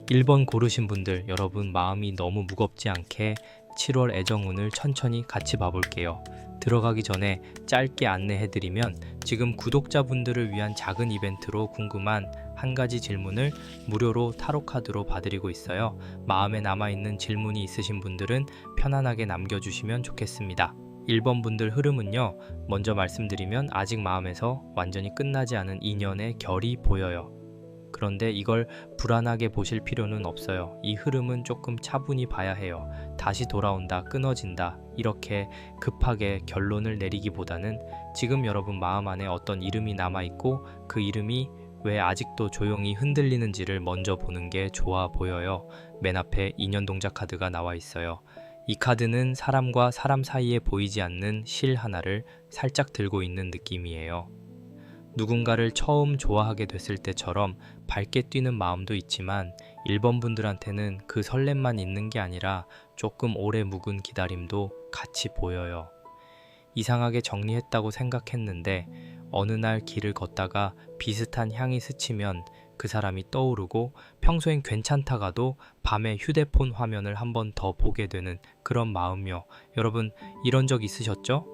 1번 고르신 분들, 여러분 마음이 너무 무겁지 않게 7월 애정운을 천천히 같이 봐볼게요. 들어가기 전에 짧게 안내해드리면 지금 구독자분들을 위한 작은 이벤트로 궁금한 한 가지 질문을 무료로 타로 카드로 봐드리고 있어요. 마음에 남아있는 질문이 있으신 분들은 편안하게 남겨주시면 좋겠습니다. 1번 분들 흐름은요, 먼저 말씀드리면 아직 마음에서 완전히 끝나지 않은 인연의 결이 보여요. 그런데 이걸 불안하게 보실 필요는 없어요. 이 흐름은 조금 차분히 봐야 해요. 다시 돌아온다, 끊어진다, 이렇게 급하게 결론을 내리기보다는 지금 여러분 마음 안에 어떤 이름이 남아있고 그 이름이 왜 아직도 조용히 흔들리는지를 먼저 보는 게 좋아 보여요. 맨 앞에 인연 동작 카드가 나와 있어요. 이 카드는 사람과 사람 사이에 보이지 않는 실 하나를 살짝 들고 있는 느낌이에요. 누군가를 처음 좋아하게 됐을 때처럼 밝게 뛰는 마음도 있지만 1번 분들한테는 그 설렘만 있는 게 아니라 조금 오래 묵은 기다림도 같이 보여요. 이상하게 정리했다고 생각했는데 어느 날 길을 걷다가 비슷한 향이 스치면 그 사람이 떠오르고 평소엔 괜찮다가도 밤에 휴대폰 화면을 한 번 더 보게 되는 그런 마음이요. 여러분 이런 적 있으셨죠?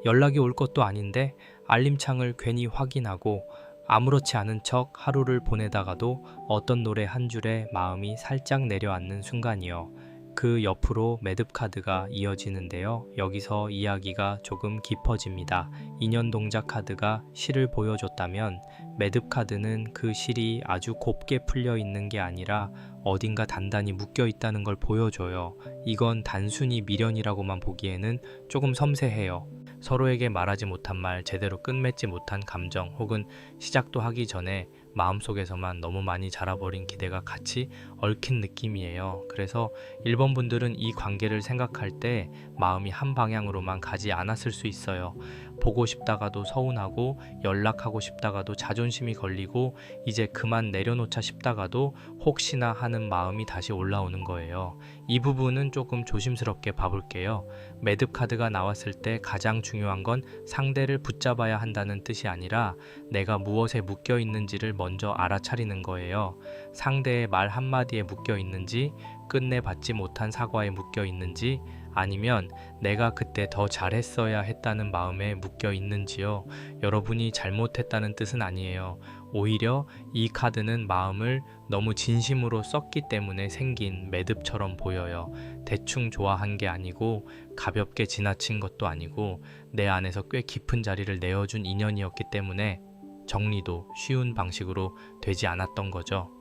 연락이 올 것도 아닌데 알림창을 괜히 확인하고 아무렇지 않은 척 하루를 보내다가도 어떤 노래 한 줄에 마음이 살짝 내려앉는 순간이요. 그 옆으로 매듭 카드가 이어지는데요. 여기서 이야기가 조금 깊어집니다. 인연 동작 카드가 실을 보여줬다면 매듭 카드는 그 실이 아주 곱게 풀려 있는 게 아니라 어딘가 단단히 묶여 있다는 걸 보여줘요. 이건 단순히 미련이라고만 보기에는 조금 섬세해요. 서로에게 말하지 못한 말, 제대로 끝맺지 못한 감정, 혹은 시작도 하기 전에 마음속에서만 너무 많이 자라버린 기대가 같이 얽힌 느낌이에요. 그래서 1번 분들은 이 관계를 생각할 때 마음이 한 방향으로만 가지 않았을 수 있어요. 보고 싶다가도 서운하고, 연락하고 싶다가도 자존심이 걸리고, 이제 그만 내려놓자 싶다가도 혹시나 하는 마음이 다시 올라오는 거예요. 이 부분은 조금 조심스럽게 봐볼게요. 매듭 카드가 나왔을 때 가장 중요한 건 상대를 붙잡아야 한다는 뜻이 아니라 내가 무엇에 묶여 있는지를 먼저 알아차리는 거예요. 상대의 말 한마디에 묶여 있는지, 끝내 받지 못한 사과에 묶여 있는지, 아니면 내가 그때 더 잘했어야 했다는 마음에 묶여 있는지요. 여러분이 잘못했다는 뜻은 아니에요. 오히려 이 카드는 마음을 너무 진심으로 썼기 때문에 생긴 매듭처럼 보여요. 대충 좋아한 게 아니고 가볍게 지나친 것도 아니고 내 안에서 꽤 깊은 자리를 내어준 인연이었기 때문에 정리도 쉬운 방식으로 되지 않았던 거죠.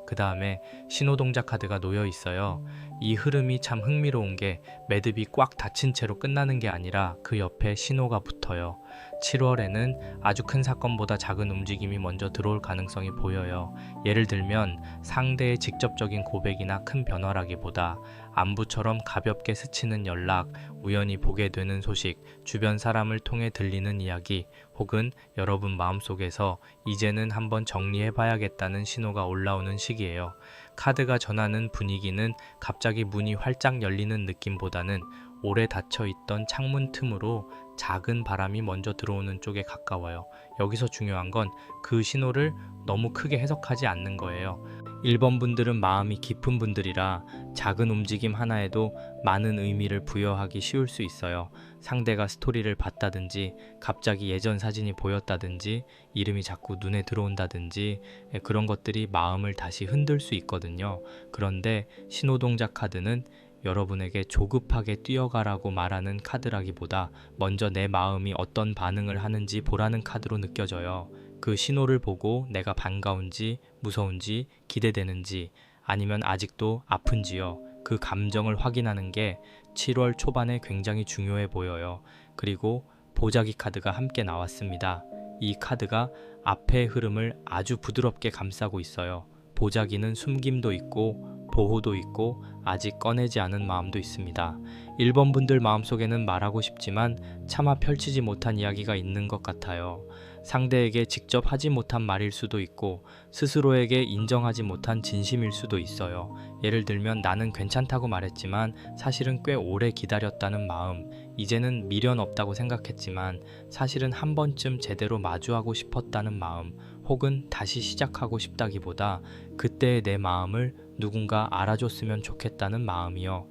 그 다음에 신호동작 카드가 놓여 있어요. 이 흐름이 참 흥미로운 게 매듭이 꽉 닫힌 채로 끝나는 게 아니라 그 옆에 신호가 붙어요. 7월에는 아주 큰 사건보다 작은 움직임이 먼저 들어올 가능성이 보여요. 예를 들면 상대의 직접적인 고백이나 큰 변화라기보다 안부처럼 가볍게 스치는 연락, 우연히 보게 되는 소식, 주변 사람을 통해 들리는 이야기, 혹은 여러분 마음속에서 이제는 한번 정리해봐야겠다는 신호가 올라오는 시기예요. 카드가 전하는 분위기는 갑자기 문이 활짝 열리는 느낌보다는 오래 닫혀있던 창문 틈으로 작은 바람이 먼저 들어오는 쪽에 가까워요. 여기서 중요한 건 그 신호를 너무 크게 해석하지 않는 거예요. 1번 분들은 마음이 깊은 분들이라 작은 움직임 하나에도 많은 의미를 부여하기 쉬울 수 있어요. 상대가 스토리를 봤다든지, 갑자기 예전 사진이 보였다든지, 이름이 자꾸 눈에 들어온다든지, 그런 것들이 마음을 다시 흔들 수 있거든요. 그런데 신호동작 카드는 여러분에게 조급하게 뛰어가라고 말하는 카드라기보다 먼저 내 마음이 어떤 반응을 하는지 보라는 카드로 느껴져요. 그 신호를 보고 내가 반가운지, 무서운지, 기대되는지, 아니면 아직도 아픈지요. 그 감정을 확인하는 게 7월 초반에 굉장히 중요해 보여요. 그리고 보자기 카드가 함께 나왔습니다. 이 카드가 앞의 흐름을 아주 부드럽게 감싸고 있어요. 보자기는 숨김도 있고 보호도 있고 아직 꺼내지 않은 마음도 있습니다. 1번 분들 마음속에는 말하고 싶지만 차마 펼치지 못한 이야기가 있는 것 같아요. 상대에게 직접 하지 못한 말일 수도 있고 스스로에게 인정하지 못한 진심일 수도 있어요. 예를 들면 나는 괜찮다고 말했지만 사실은 꽤 오래 기다렸다는 마음, 이제는 미련 없다고 생각했지만 사실은 한 번쯤 제대로 마주하고 싶었다는 마음, 혹은 다시 시작하고 싶다기보다 그때의 내 마음을 누군가 알아줬으면 좋겠다는 마음이요.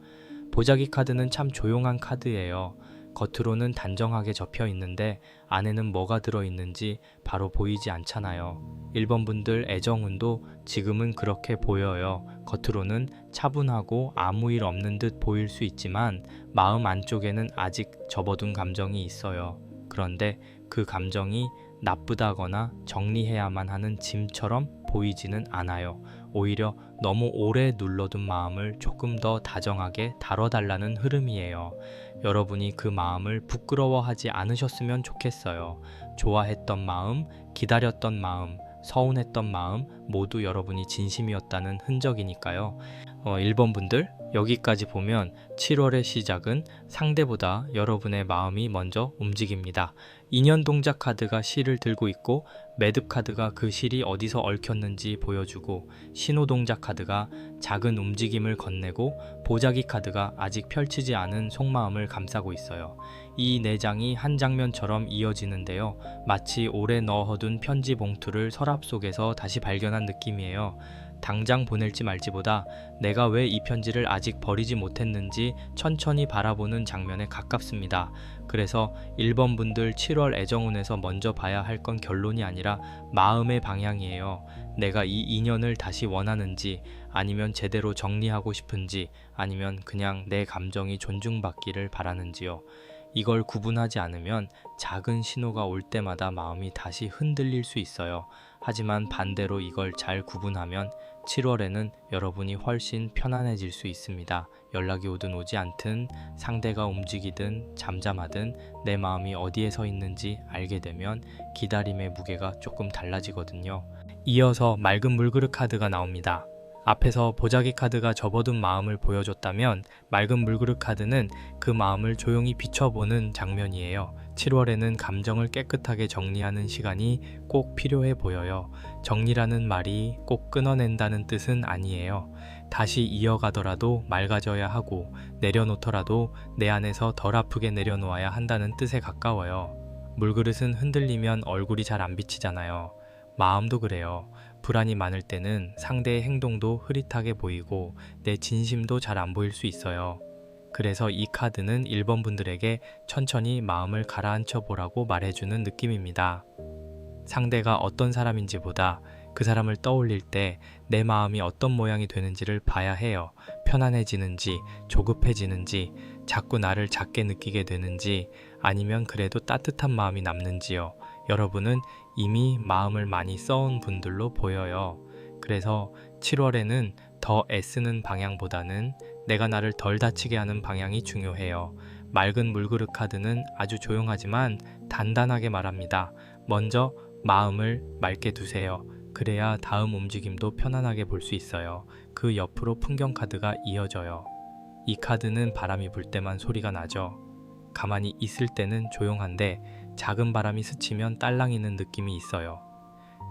보자기 카드는 참 조용한 카드예요. 겉으로는 단정하게 접혀 있는데 안에는 뭐가 들어있는지 바로 보이지 않잖아요. 1번 분들 애정운도 지금은 그렇게 보여요. 겉으로는 차분하고 아무 일 없는 듯 보일 수 있지만 마음 안쪽에는 아직 접어둔 감정이 있어요. 그런데 그 감정이 나쁘다거나 정리해야만 하는 짐처럼 보이지는 않아요. 오히려 너무 오래 눌러둔 마음을 조금 더 다정하게 다뤄달라는 흐름이에요. 여러분이 그 마음을 부끄러워하지 않으셨으면 좋겠어요. 좋아했던 마음, 기다렸던 마음, 서운했던 마음 모두 여러분이 진심이었다는 흔적이니까요. 1번 분들 여기까지 보면 7월의 시작은 상대보다 여러분의 마음이 먼저 움직입니다. 인연 동작 카드가 실을 들고 있고 매듭 카드가 그 실이 어디서 얽혔는지 보여주고 신호 동작 카드가 작은 움직임을 건네고 보자기 카드가 아직 펼치지 않은 속마음을 감싸고 있어요. 이 네 장이 한 장면처럼 이어지는데요. 마치 오래 넣어둔 편지 봉투를 서랍 속에서 다시 발견한 느낌이에요. 당장 보낼지 말지보다 내가 왜 이 편지를 아직 버리지 못했는지 천천히 바라보는 장면에 가깝습니다. 그래서 1번 분들 7월 애정운에서 먼저 봐야 할 건 결론이 아니라 마음의 방향이에요. 내가 이 인연을 다시 원하는지 아니면 제대로 정리하고 싶은지 아니면 그냥 내 감정이 존중받기를 바라는지요. 이걸 구분하지 않으면 작은 신호가 올 때마다 마음이 다시 흔들릴 수 있어요. 하지만 반대로 이걸 잘 구분하면 7월에는 여러분이 훨씬 편안해질 수 있습니다. 연락이 오든 오지 않든 상대가 움직이든 잠잠하든 내 마음이 어디에 서 있는지 알게 되면 기다림의 무게가 조금 달라지거든요. 이어서 맑은 물그릇 카드가 나옵니다. 앞에서 보자기 카드가 접어둔 마음을 보여줬다면 맑은 물그릇 카드는 그 마음을 조용히 비춰보는 장면이에요. 7월에는 감정을 깨끗하게 정리하는 시간이 꼭 필요해 보여요. 정리라는 말이 꼭 끊어낸다는 뜻은 아니에요. 다시 이어가더라도 맑아져야 하고 내려놓더라도 내 안에서 덜 아프게 내려놓아야 한다는 뜻에 가까워요. 물그릇은 흔들리면 얼굴이 잘 안 비치잖아요. 마음도 그래요. 불안이 많을 때는 상대의 행동도 흐릿하게 보이고 내 진심도 잘 안 보일 수 있어요. 그래서 이 카드는 1번 분들에게 천천히 마음을 가라앉혀 보라고 말해주는 느낌입니다. 상대가 어떤 사람인지 보다 그 사람을 떠올릴 때 내 마음이 어떤 모양이 되는지를 봐야 해요. 편안해지는지, 조급해지는지, 자꾸 나를 작게 느끼게 되는지, 아니면 그래도 따뜻한 마음이 남는지요. 여러분은 이미 마음을 많이 써온 분들로 보여요. 그래서 7월에는 더 애쓰는 방향보다는 내가 나를 덜 다치게 하는 방향이 중요해요. 맑은 물그릇 카드는 아주 조용하지만 단단하게 말합니다. 먼저 마음을 맑게 두세요. 그래야 다음 움직임도 편안하게 볼 수 있어요. 그 옆으로 풍경 카드가 이어져요. 이 카드는 바람이 불 때만 소리가 나죠. 가만히 있을 때는 조용한데 작은 바람이 스치면 딸랑이는 느낌이 있어요.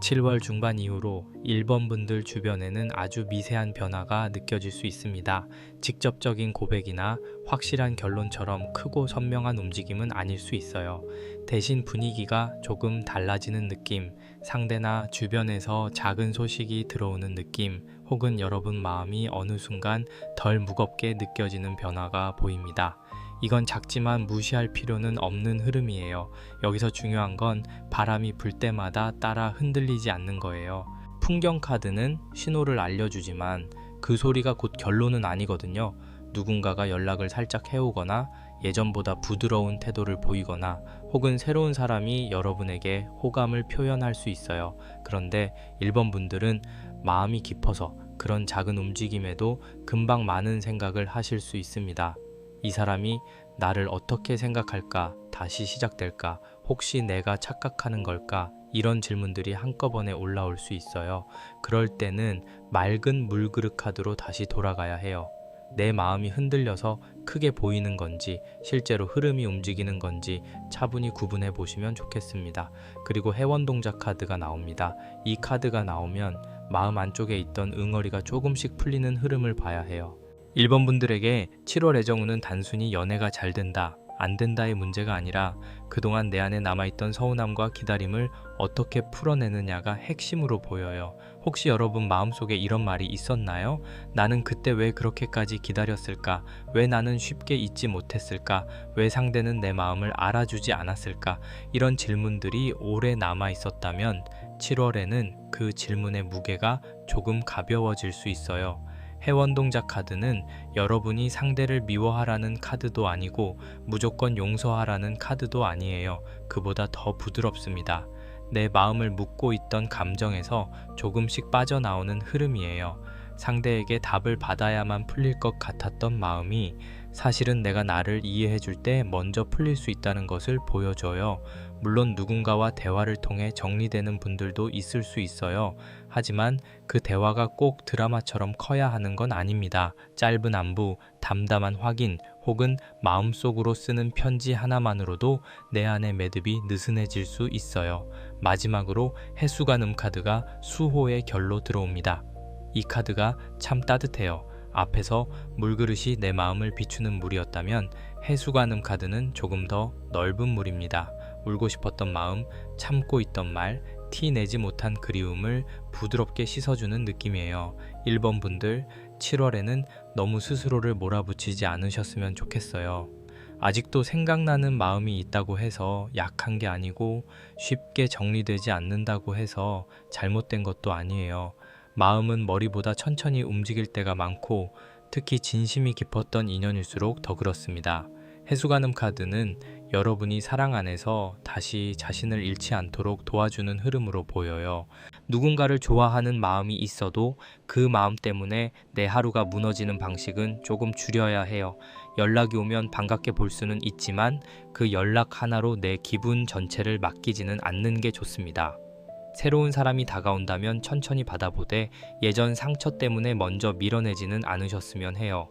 7월 중반 이후로 1번 분들 주변에는 아주 미세한 변화가 느껴질 수 있습니다. 직접적인 고백이나 확실한 결론처럼 크고 선명한 움직임은 아닐 수 있어요. 대신 분위기가 조금 달라지는 느낌, 상대나 주변에서 작은 소식이 들어오는 느낌, 혹은 여러분 마음이 어느 순간 덜 무겁게 느껴지는 변화가 보입니다. 이건 작지만 무시할 필요는 없는 흐름이에요. 여기서 중요한 건 바람이 불 때마다 따라 흔들리지 않는 거예요. 풍경 카드는 신호를 알려주지만 그 소리가 곧 결론은 아니거든요. 누군가가 연락을 살짝 해오거나 예전보다 부드러운 태도를 보이거나 혹은 새로운 사람이 여러분에게 호감을 표현할 수 있어요. 그런데 1번 분들은 마음이 깊어서 그런 작은 움직임에도 금방 많은 생각을 하실 수 있습니다. 이 사람이 나를 어떻게 생각할까? 다시 시작될까? 혹시 내가 착각하는 걸까? 이런 질문들이 한꺼번에 올라올 수 있어요. 그럴 때는 맑은 물그릇 카드로 다시 돌아가야 해요. 내 마음이 흔들려서 크게 보이는 건지 실제로 흐름이 움직이는 건지 차분히 구분해 보시면 좋겠습니다. 그리고 해원동작 카드가 나옵니다. 이 카드가 나오면 마음 안쪽에 있던 응어리가 조금씩 풀리는 흐름을 봐야 해요. 1번 분들에게 7월 애정운은 단순히 연애가 잘 된다, 안 된다의 문제가 아니라 그동안 내 안에 남아있던 서운함과 기다림을 어떻게 풀어내느냐가 핵심으로 보여요. 혹시 여러분 마음속에 이런 말이 있었나요? 나는 그때 왜 그렇게까지 기다렸을까? 왜 나는 쉽게 잊지 못했을까? 왜 상대는 내 마음을 알아주지 않았을까? 이런 질문들이 오래 남아 있었다면 7월에는 그 질문의 무게가 조금 가벼워질 수 있어요. 해원동작 카드는 여러분이 상대를 미워하라는 카드도 아니고 무조건 용서하라는 카드도 아니에요. 그보다 더 부드럽습니다. 내 마음을 묻고 있던 감정에서 조금씩 빠져나오는 흐름이에요. 상대에게 답을 받아야만 풀릴 것 같았던 마음이 사실은 내가 나를 이해해 줄 때 먼저 풀릴 수 있다는 것을 보여줘요. 물론 누군가와 대화를 통해 정리되는 분들도 있을 수 있어요. 하지만 그 대화가 꼭 드라마처럼 커야 하는 건 아닙니다. 짧은 안부, 담담한 확인, 혹은 마음속으로 쓰는 편지 하나만으로도 내 안의 매듭이 느슨해질 수 있어요. 마지막으로 해수관음 카드가 수호의 결로 들어옵니다. 이 카드가 참 따뜻해요. 앞에서 물그릇이 내 마음을 비추는 물이었다면 해수관음 카드는 조금 더 넓은 물입니다. 울고 싶었던 마음, 참고 있던 말, 티 내지 못한 그리움을 부드럽게 씻어주는 느낌이에요. 1번 분들, 7월에는 너무 스스로를 몰아붙이지 않으셨으면 좋겠어요. 아직도 생각나는 마음이 있다고 해서 약한 게 아니고 쉽게 정리되지 않는다고 해서 잘못된 것도 아니에요. 마음은 머리보다 천천히 움직일 때가 많고 특히 진심이 깊었던 인연일수록 더 그렇습니다. 해수관음 카드는 여러분이 사랑 안에서 다시 자신을 잃지 않도록 도와주는 흐름으로 보여요. 누군가를 좋아하는 마음이 있어도 그 마음 때문에 내 하루가 무너지는 방식은 조금 줄여야 해요. 연락이 오면 반갑게 볼 수는 있지만 그 연락 하나로 내 기분 전체를 맡기지는 않는 게 좋습니다. 새로운 사람이 다가온다면 천천히 받아보되 예전 상처 때문에 먼저 밀어내지는 않으셨으면 해요.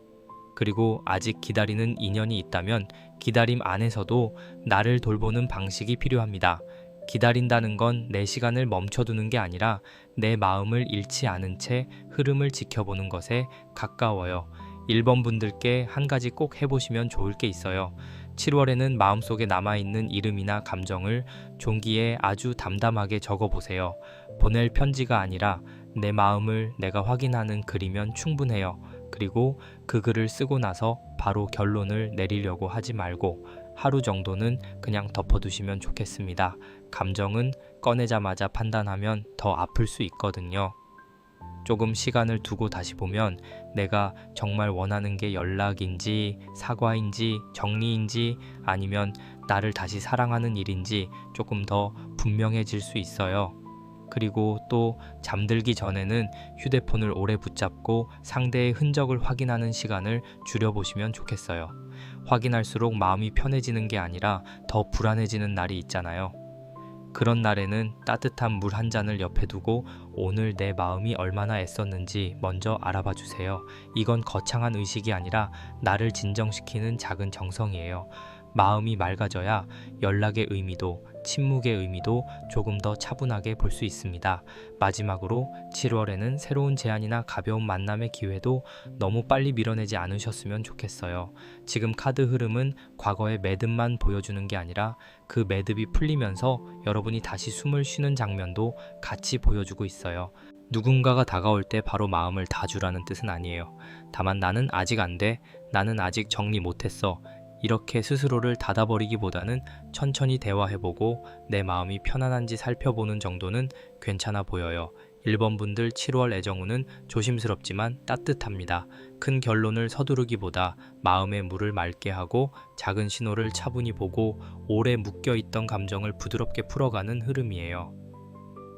그리고 아직 기다리는 인연이 있다면 기다림 안에서도 나를 돌보는 방식이 필요합니다. 기다린다는 건 내 시간을 멈춰두는 게 아니라 내 마음을 잃지 않은 채 흐름을 지켜보는 것에 가까워요. 1번 분들께 한 가지 꼭 해보시면 좋을 게 있어요. 7월에는 마음속에 남아있는 이름이나 감정을 종이에 아주 담담하게 적어보세요. 보낼 편지가 아니라 내 마음을 내가 확인하는 글이면 충분해요. 그리고 그 글을 쓰고 나서 바로 결론을 내리려고 하지 말고 하루 정도는 그냥 덮어두시면 좋겠습니다. 감정은 꺼내자마자 판단하면 더 아플 수 있거든요. 조금 시간을 두고 다시 보면 내가 정말 원하는 게 연락인지 사과인지 정리인지 아니면 나를 다시 사랑하는 일인지 조금 더 분명해질 수 있어요. 그리고 또 잠들기 전에는 휴대폰을 오래 붙잡고 상대의 흔적을 확인하는 시간을 줄여보시면 좋겠어요. 확인할수록 마음이 편해지는 게 아니라 더 불안해지는 날이 있잖아요. 그런 날에는 따뜻한 물 한 잔을 옆에 두고 오늘 내 마음이 얼마나 애썼는지 먼저 알아봐 주세요. 이건 거창한 의식이 아니라 나를 진정시키는 작은 정성이에요. 마음이 맑아져야 연락의 의미도 침묵의 의미도 조금 더 차분하게 볼 수 있습니다. 마지막으로 7월에는 새로운 제안이나 가벼운 만남의 기회도 너무 빨리 밀어내지 않으셨으면 좋겠어요. 지금 카드 흐름은 과거의 매듭만 보여주는 게 아니라 그 매듭이 풀리면서 여러분이 다시 숨을 쉬는 장면도 같이 보여주고 있어요. 누군가가 다가올 때 바로 마음을 다 주라는 뜻은 아니에요. 다만 나는 아직 안 돼, 나는 아직 정리 못했어, 이렇게 스스로를 닫아버리기보다는 천천히 대화해보고 내 마음이 편안한지 살펴보는 정도는 괜찮아 보여요. 1번 분들 7월 애정운은 조심스럽지만 따뜻합니다. 큰 결론을 서두르기보다 마음의 물을 맑게 하고 작은 신호를 차분히 보고 오래 묶여있던 감정을 부드럽게 풀어가는 흐름이에요.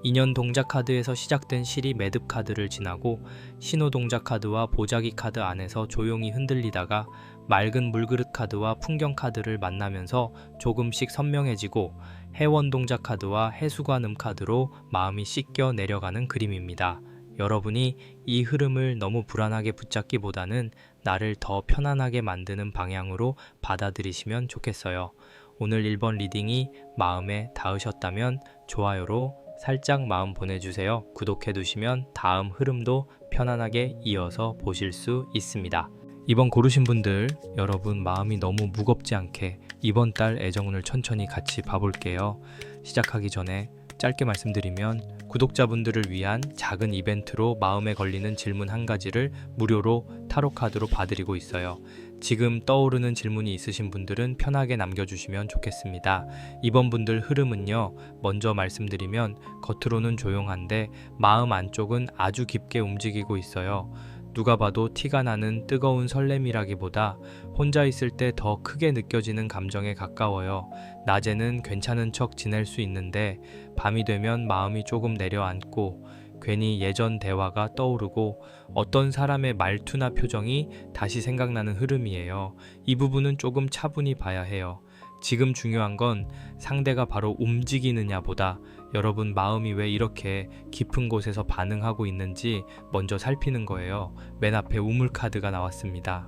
인연 동작 카드에서 시작된 실이 매듭 카드를 지나고 신호 동작 카드와 보자기 카드 안에서 조용히 흔들리다가 맑은 물그릇 카드와 풍경 카드를 만나면서 조금씩 선명해지고 해원 동작 카드와 해수관음 카드로 마음이 씻겨 내려가는 그림입니다. 여러분이 이 흐름을 너무 불안하게 붙잡기보다는 나를 더 편안하게 만드는 방향으로 받아들이시면 좋겠어요. 오늘 1번 리딩이 마음에 닿으셨다면 좋아요로 살짝 마음 보내주세요. 구독해두시면 다음 흐름도 편안하게 이어서 보실 수 있습니다. 이번 고르신 분들, 여러분 마음이 너무 무겁지 않게 이번 달 애정운을 천천히 같이 봐볼게요. 시작하기 전에 짧게 말씀드리면 구독자분들을 위한 작은 이벤트로 마음에 걸리는 질문 한 가지를 무료로 타로 카드로 봐드리고 있어요. 지금 떠오르는 질문이 있으신 분들은 편하게 남겨주시면 좋겠습니다. 이번 분들 흐름은요, 먼저 말씀드리면 겉으로는 조용한데 마음 안쪽은 아주 깊게 움직이고 있어요. 누가 봐도 티가 나는 뜨거운 설렘이라기보다 혼자 있을 때 더 크게 느껴지는 감정에 가까워요. 낮에는 괜찮은 척 지낼 수 있는데 밤이 되면 마음이 조금 내려앉고 괜히 예전 대화가 떠오르고 어떤 사람의 말투나 표정이 다시 생각나는 흐름이에요. 이 부분은 조금 차분히 봐야 해요. 지금 중요한 건 상대가 바로 움직이느냐 보다 여러분 마음이 왜 이렇게 깊은 곳에서 반응하고 있는지 먼저 살피는 거예요. 맨 앞에 우물 카드가 나왔습니다.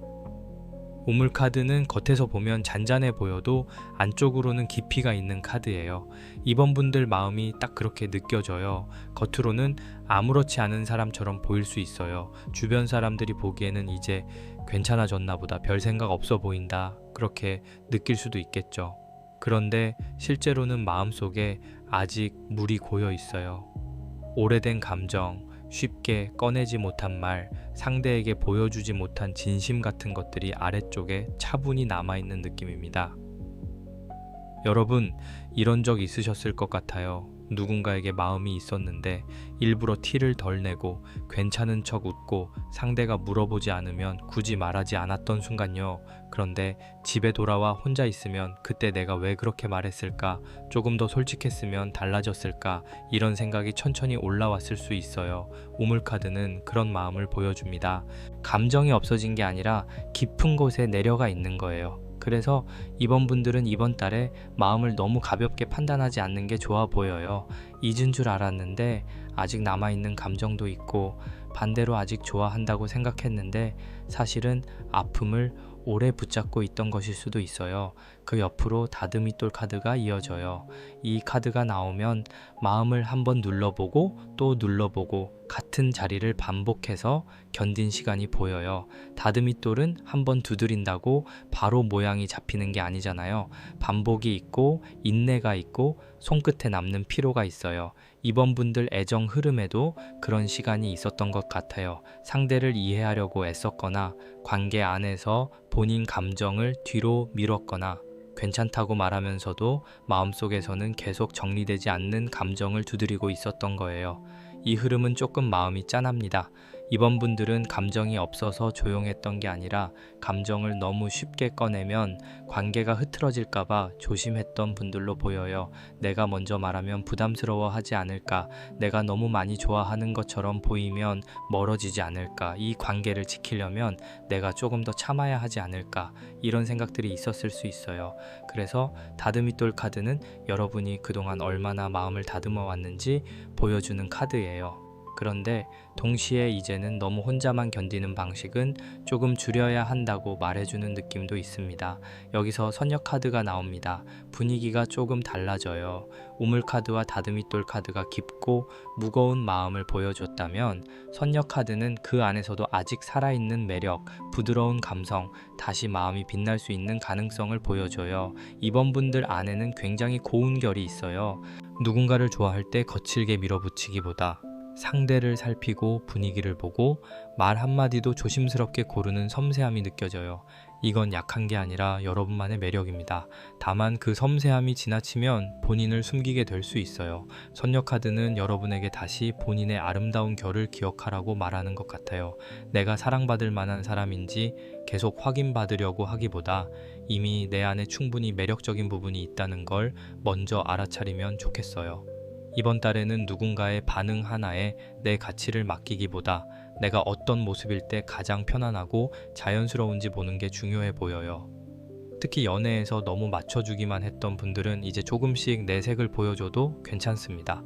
우물 카드는 겉에서 보면 잔잔해 보여도 안쪽으로는 깊이가 있는 카드예요. 이번 분들 마음이 딱 그렇게 느껴져요. 겉으로는 아무렇지 않은 사람처럼 보일 수 있어요. 주변 사람들이 보기에는 이제 괜찮아졌나 보다, 별 생각 없어 보인다, 그렇게 느낄 수도 있겠죠. 그런데 실제로는 마음속에 아직 물이 고여 있어요. 오래된 감정, 쉽게 꺼내지 못한 말, 상대에게 보여주지 못한 진심 같은 것들이 아래쪽에 차분히 남아있는 느낌입니다. 여러분, 이런 적 있으셨을 것 같아요. 누군가에게 마음이 있었는데 일부러 티를 덜 내고 괜찮은 척 웃고 상대가 물어보지 않으면 굳이 말하지 않았던 순간요. 그런데 집에 돌아와 혼자 있으면 그때 내가 왜 그렇게 말했을까? 조금 더 솔직했으면 달라졌을까? 이런 생각이 천천히 올라왔을 수 있어요. 우물카드는 그런 마음을 보여줍니다. 감정이 없어진 게 아니라 깊은 곳에 내려가 있는 거예요. 그래서 이번 분들은 이번 달에 마음을 너무 가볍게 판단하지 않는 게 좋아 보여요. 잊은 줄 알았는데 아직 남아있는 감정도 있고 반대로 아직 좋아한다고 생각했는데 사실은 아픔을 오래 붙잡고 있던 것일 수도 있어요. 그 옆으로 다듬이돌 카드가 이어져요. 이 카드가 나오면 마음을 한번 눌러보고 또 눌러보고 같은 자리를 반복해서 견딘 시간이 보여요. 다듬이돌은 한번 두드린다고 바로 모양이 잡히는 게 아니잖아요. 반복이 있고 인내가 있고 손끝에 남는 피로가 있어요. 이번 분들 애정 흐름에도 그런 시간이 있었던 것 같아요. 상대를 이해하려고 애썼거나 관계 안에서 본인 감정을 뒤로 미뤘거나 괜찮다고 말하면서도 마음속에서는 계속 정리되지 않는 감정을 두드리고 있었던 거예요. 이 흐름은 조금 마음이 짠합니다. 이번 분들은 감정이 없어서 조용했던 게 아니라 감정을 너무 쉽게 꺼내면 관계가 흐트러질까봐 조심했던 분들로 보여요. 내가 먼저 말하면 부담스러워하지 않을까, 내가 너무 많이 좋아하는 것처럼 보이면 멀어지지 않을까, 이 관계를 지키려면 내가 조금 더 참아야 하지 않을까, 이런 생각들이 있었을 수 있어요. 그래서 다듬이돌 카드는 여러분이 그동안 얼마나 마음을 다듬어 왔는지 보여주는 카드예요. 그런데 동시에 이제는 너무 혼자만 견디는 방식은 조금 줄여야 한다고 말해주는 느낌도 있습니다. 여기서 선녀 카드가 나옵니다. 분위기가 조금 달라져요. 우물 카드와 다듬이돌 카드가 깊고 무거운 마음을 보여줬다면 선녀 카드는 그 안에서도 아직 살아있는 매력, 부드러운 감성, 다시 마음이 빛날 수 있는 가능성을 보여줘요. 이번 분들 안에는 굉장히 고운 결이 있어요. 누군가를 좋아할 때 거칠게 밀어붙이기보다 상대를 살피고 분위기를 보고 말 한마디도 조심스럽게 고르는 섬세함이 느껴져요. 이건 약한 게 아니라 여러분만의 매력입니다. 다만 그 섬세함이 지나치면 본인을 숨기게 될 수 있어요. 선녀 카드는 여러분에게 다시 본인의 아름다운 결을 기억하라고 말하는 것 같아요. 내가 사랑받을 만한 사람인지 계속 확인받으려고 하기보다 이미 내 안에 충분히 매력적인 부분이 있다는 걸 먼저 알아차리면 좋겠어요. 이번 달에는 누군가의 반응 하나에 내 가치를 맡기기보다 내가 어떤 모습일 때 가장 편안하고 자연스러운지 보는 게 중요해 보여요. 특히 연애에서 너무 맞춰주기만 했던 분들은 이제 조금씩 내색을 보여줘도 괜찮습니다.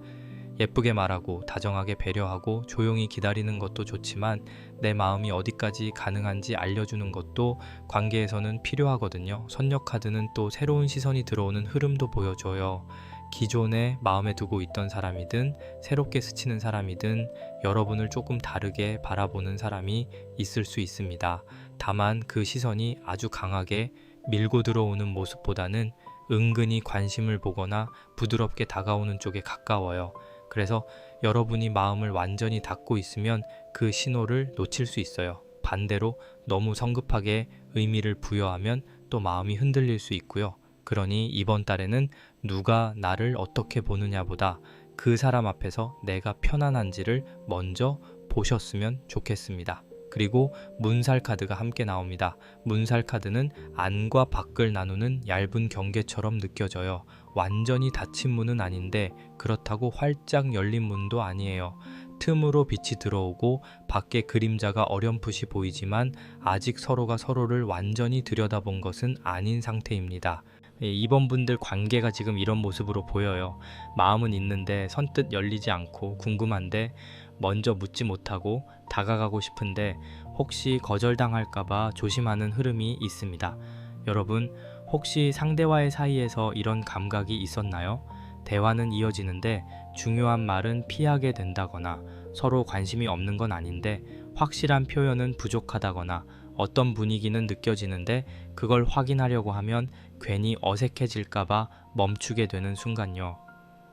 예쁘게 말하고 다정하게 배려하고 조용히 기다리는 것도 좋지만 내 마음이 어디까지 가능한지 알려주는 것도 관계에서는 필요하거든요. 선녀 카드는 또 새로운 시선이 들어오는 흐름도 보여줘요. 기존에 마음에 두고 있던 사람이든 새롭게 스치는 사람이든 여러분을 조금 다르게 바라보는 사람이 있을 수 있습니다. 다만 그 시선이 아주 강하게 밀고 들어오는 모습보다는 은근히 관심을 보거나 부드럽게 다가오는 쪽에 가까워요. 그래서 여러분이 마음을 완전히 닫고 있으면 그 신호를 놓칠 수 있어요. 반대로 너무 성급하게 의미를 부여하면 또 마음이 흔들릴 수 있고요. 그러니 이번 달에는 누가 나를 어떻게 보느냐보다 그 사람 앞에서 내가 편안한지를 먼저 보셨으면 좋겠습니다. 그리고 문살 카드가 함께 나옵니다. 문살 카드는 안과 밖을 나누는 얇은 경계처럼 느껴져요. 완전히 닫힌 문은 아닌데 그렇다고 활짝 열린 문도 아니에요. 틈으로 빛이 들어오고 밖에 그림자가 어렴풋이 보이지만 아직 서로가 서로를 완전히 들여다본 것은 아닌 상태입니다. 이번 분들 관계가 지금 이런 모습으로 보여요. 마음은 있는데 선뜻 열리지 않고 궁금한데 먼저 묻지 못하고 다가가고 싶은데 혹시 거절당할까봐 조심하는 흐름이 있습니다. 여러분, 혹시 상대와의 사이에서 이런 감각이 있었나요? 대화는 이어지는데 중요한 말은 피하게 된다거나 서로 관심이 없는 건 아닌데 확실한 표현은 부족하다거나 어떤 분위기는 느껴지는데 그걸 확인하려고 하면 괜히 어색해질까봐 멈추게 되는 순간요.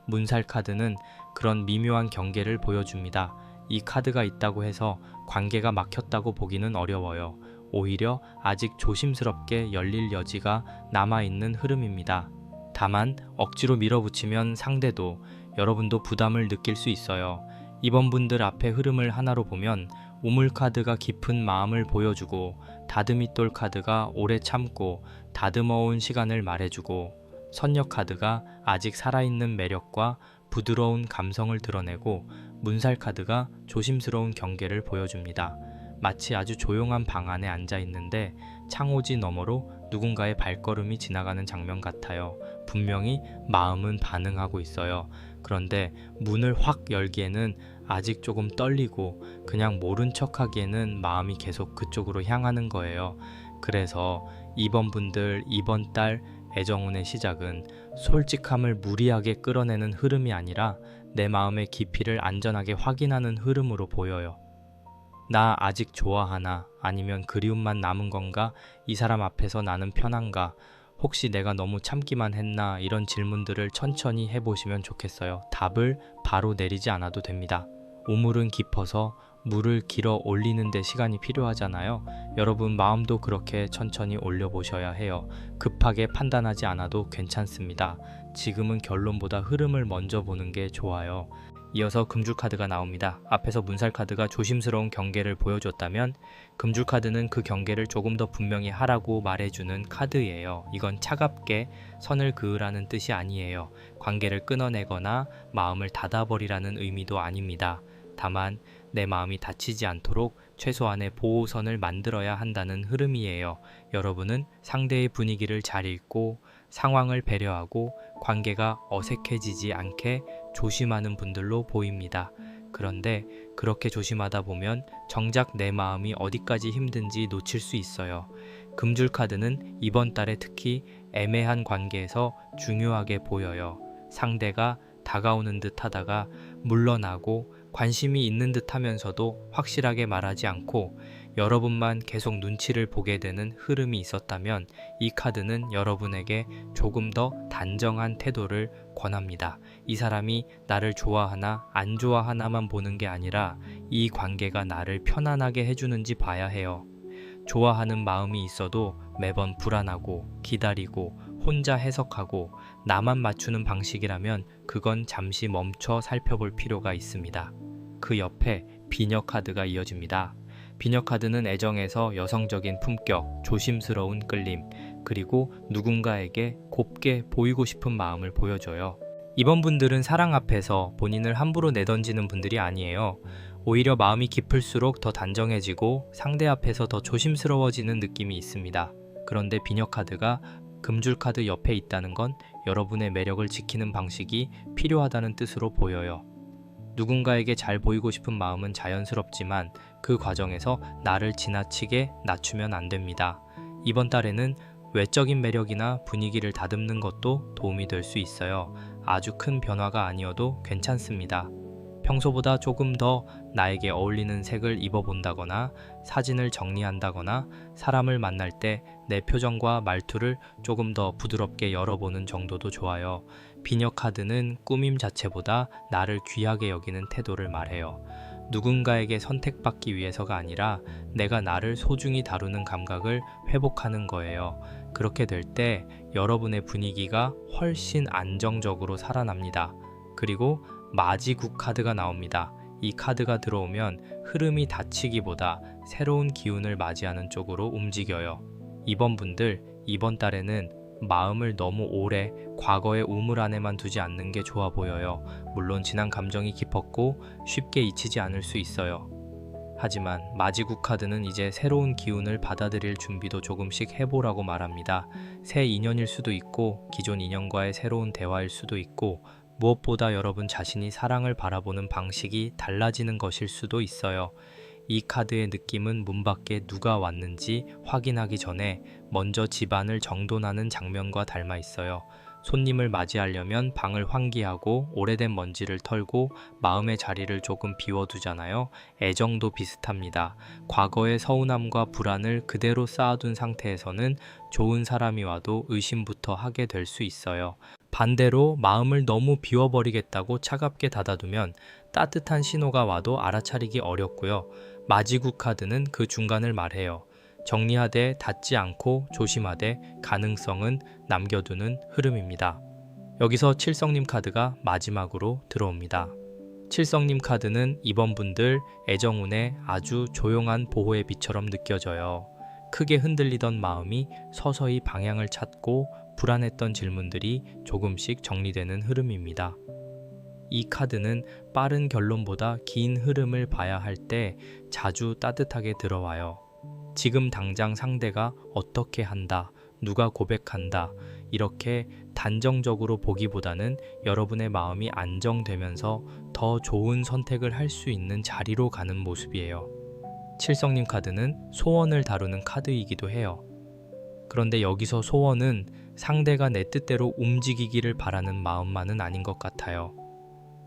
문살 카드는 그런 미묘한 경계를 보여줍니다. 이 카드가 있다고 해서 관계가 막혔다고 보기는 어려워요. 오히려 아직 조심스럽게 열릴 여지가 남아있는 흐름입니다. 다만 억지로 밀어붙이면 상대도 여러분도 부담을 느낄 수 있어요. 이번 분들 앞에 흐름을 하나로 보면 우물 카드가 깊은 마음을 보여주고 다듬이돌 카드가 오래 참고 다듬어온 시간을 말해주고 선녀 카드가 아직 살아있는 매력과 부드러운 감성을 드러내고 문살 카드가 조심스러운 경계를 보여줍니다. 마치 아주 조용한 방 안에 앉아 있는데 창호지 너머로 누군가의 발걸음이 지나가는 장면 같아요. 분명히 마음은 반응하고 있어요. 그런데 문을 확 열기에는 아직 조금 떨리고 그냥 모른 척 하기에는 마음이 계속 그쪽으로 향하는 거예요. 그래서 이번 분들 이번 달 애정운의 시작은 솔직함을 무리하게 끌어내는 흐름이 아니라 내 마음의 깊이를 안전하게 확인하는 흐름으로 보여요. 나 아직 좋아하나? 아니면 그리움만 남은 건가? 이 사람 앞에서 나는 편한가? 혹시 내가 너무 참기만 했나? 이런 질문들을 천천히 해보시면 좋겠어요. 답을 바로 내리지 않아도 됩니다. 우물은 깊어서 물을 길어 올리는 데 시간이 필요하잖아요. 여러분 마음도 그렇게 천천히 올려보셔야 해요. 급하게 판단하지 않아도 괜찮습니다. 지금은 결론보다 흐름을 먼저 보는 게 좋아요. 이어서 금줄 카드가 나옵니다. 앞에서 문살 카드가 조심스러운 경계를 보여줬다면 금줄 카드는 그 경계를 조금 더 분명히 하라고 말해주는 카드예요. 이건 차갑게 선을 그으라는 뜻이 아니에요. 관계를 끊어내거나 마음을 닫아버리라는 의미도 아닙니다. 다만 내 마음이 다치지 않도록 최소한의 보호선을 만들어야 한다는 흐름이에요. 여러분은 상대의 분위기를 잘 읽고 상황을 배려하고 관계가 어색해지지 않게 조심하는 분들로 보입니다. 그런데 그렇게 조심하다 보면 정작 내 마음이 어디까지 힘든지 놓칠 수 있어요. 금줄 카드는 이번 달에 특히 애매한 관계에서 중요하게 보여요. 상대가 다가오는 듯 하다가 물러나고 관심이 있는 듯 하면서도 확실하게 말하지 않고 여러분만 계속 눈치를 보게 되는 흐름이 있었다면 이 카드는 여러분에게 조금 더 단정한 태도를 권합니다. 이 사람이 나를 좋아하나 안 좋아하나만 보는 게 아니라 이 관계가 나를 편안하게 해주는지 봐야 해요. 좋아하는 마음이 있어도 매번 불안하고 기다리고 혼자 해석하고 나만 맞추는 방식이라면 그건 잠시 멈춰 살펴볼 필요가 있습니다. 그 옆에 비녀 카드가 이어집니다. 비녀 카드는 애정에서 여성적인 품격, 조심스러운 끌림, 그리고 누군가에게 곱게 보이고 싶은 마음을 보여줘요. 이번 분들은 사랑 앞에서 본인을 함부로 내던지는 분들이 아니에요. 오히려 마음이 깊을수록 더 단정해지고 상대 앞에서 더 조심스러워지는 느낌이 있습니다. 그런데 비녀 카드가 금줄 카드 옆에 있다는 건 여러분의 매력을 지키는 방식이 필요하다는 뜻으로 보여요. 누군가에게 잘 보이고 싶은 마음은 자연스럽지만 그 과정에서 나를 지나치게 낮추면 안 됩니다. 이번 달에는 외적인 매력이나 분위기를 다듬는 것도 도움이 될 수 있어요. 아주 큰 변화가 아니어도 괜찮습니다. 평소보다 조금 더 나에게 어울리는 색을 입어본다거나 사진을 정리한다거나 사람을 만날 때 내 표정과 말투를 조금 더 부드럽게 열어보는 정도도 좋아요. 비녀 카드는 꾸밈 자체보다 나를 귀하게 여기는 태도를 말해요. 누군가에게 선택받기 위해서가 아니라 내가 나를 소중히 다루는 감각을 회복하는 거예요. 그렇게 될 때 여러분의 분위기가 훨씬 안정적으로 살아납니다. 그리고 마지국 카드가 나옵니다. 이 카드가 들어오면 흐름이 닫히기보다 새로운 기운을 맞이하는 쪽으로 움직여요. 이번 분들, 이번 달에는 마음을 너무 오래 과거의 우물 안에만 두지 않는 게 좋아 보여요. 물론 지난 감정이 깊었고 쉽게 잊히지 않을 수 있어요. 하지만 마지국 카드는 이제 새로운 기운을 받아들일 준비도 조금씩 해보라고 말합니다. 새 인연일 수도 있고 기존 인연과의 새로운 대화일 수도 있고 무엇보다 여러분 자신이 사랑을 바라보는 방식이 달라지는 것일 수도 있어요. 이 카드의 느낌은 문 밖에 누가 왔는지 확인하기 전에 먼저 집안을 정돈하는 장면과 닮아 있어요. 손님을 맞이하려면 방을 환기하고 오래된 먼지를 털고 마음의 자리를 조금 비워두잖아요. 애정도 비슷합니다. 과거의 서운함과 불안을 그대로 쌓아둔 상태에서는 좋은 사람이 와도 의심부터 하게 될 수 있어요. 반대로 마음을 너무 비워버리겠다고 차갑게 닫아두면 따뜻한 신호가 와도 알아차리기 어렵고요. 마지국 카드는 그 중간을 말해요. 정리하되 닫지 않고 조심하되 가능성은 남겨두는 흐름입니다. 여기서 칠성님 카드가 마지막으로 들어옵니다. 칠성님 카드는 이번 분들 애정운의 아주 조용한 보호의 빛처럼 느껴져요. 크게 흔들리던 마음이 서서히 방향을 찾고 불안했던 질문들이 조금씩 정리되는 흐름입니다. 이 카드는 빠른 결론보다 긴 흐름을 봐야 할 때 자주 따뜻하게 들어와요. 지금 당장 상대가 어떻게 한다, 누가 고백한다, 이렇게 단정적으로 보기보다는 여러분의 마음이 안정되면서 더 좋은 선택을 할 수 있는 자리로 가는 모습이에요. 칠성님 카드는 소원을 다루는 카드이기도 해요. 그런데 여기서 소원은 상대가 내 뜻대로 움직이기를 바라는 마음만은 아닌 것 같아요.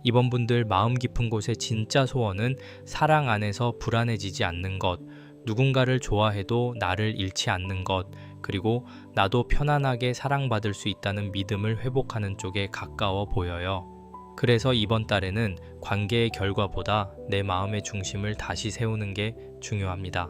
이번 분들 마음 깊은 곳의 진짜 소원은 사랑 안에서 불안해지지 않는 것, 누군가를 좋아해도 나를 잃지 않는 것, 그리고 나도 편안하게 사랑받을 수 있다는 믿음을 회복하는 쪽에 가까워 보여요. 그래서 이번 달에는 관계의 결과보다 내 마음의 중심을 다시 세우는 게 중요합니다.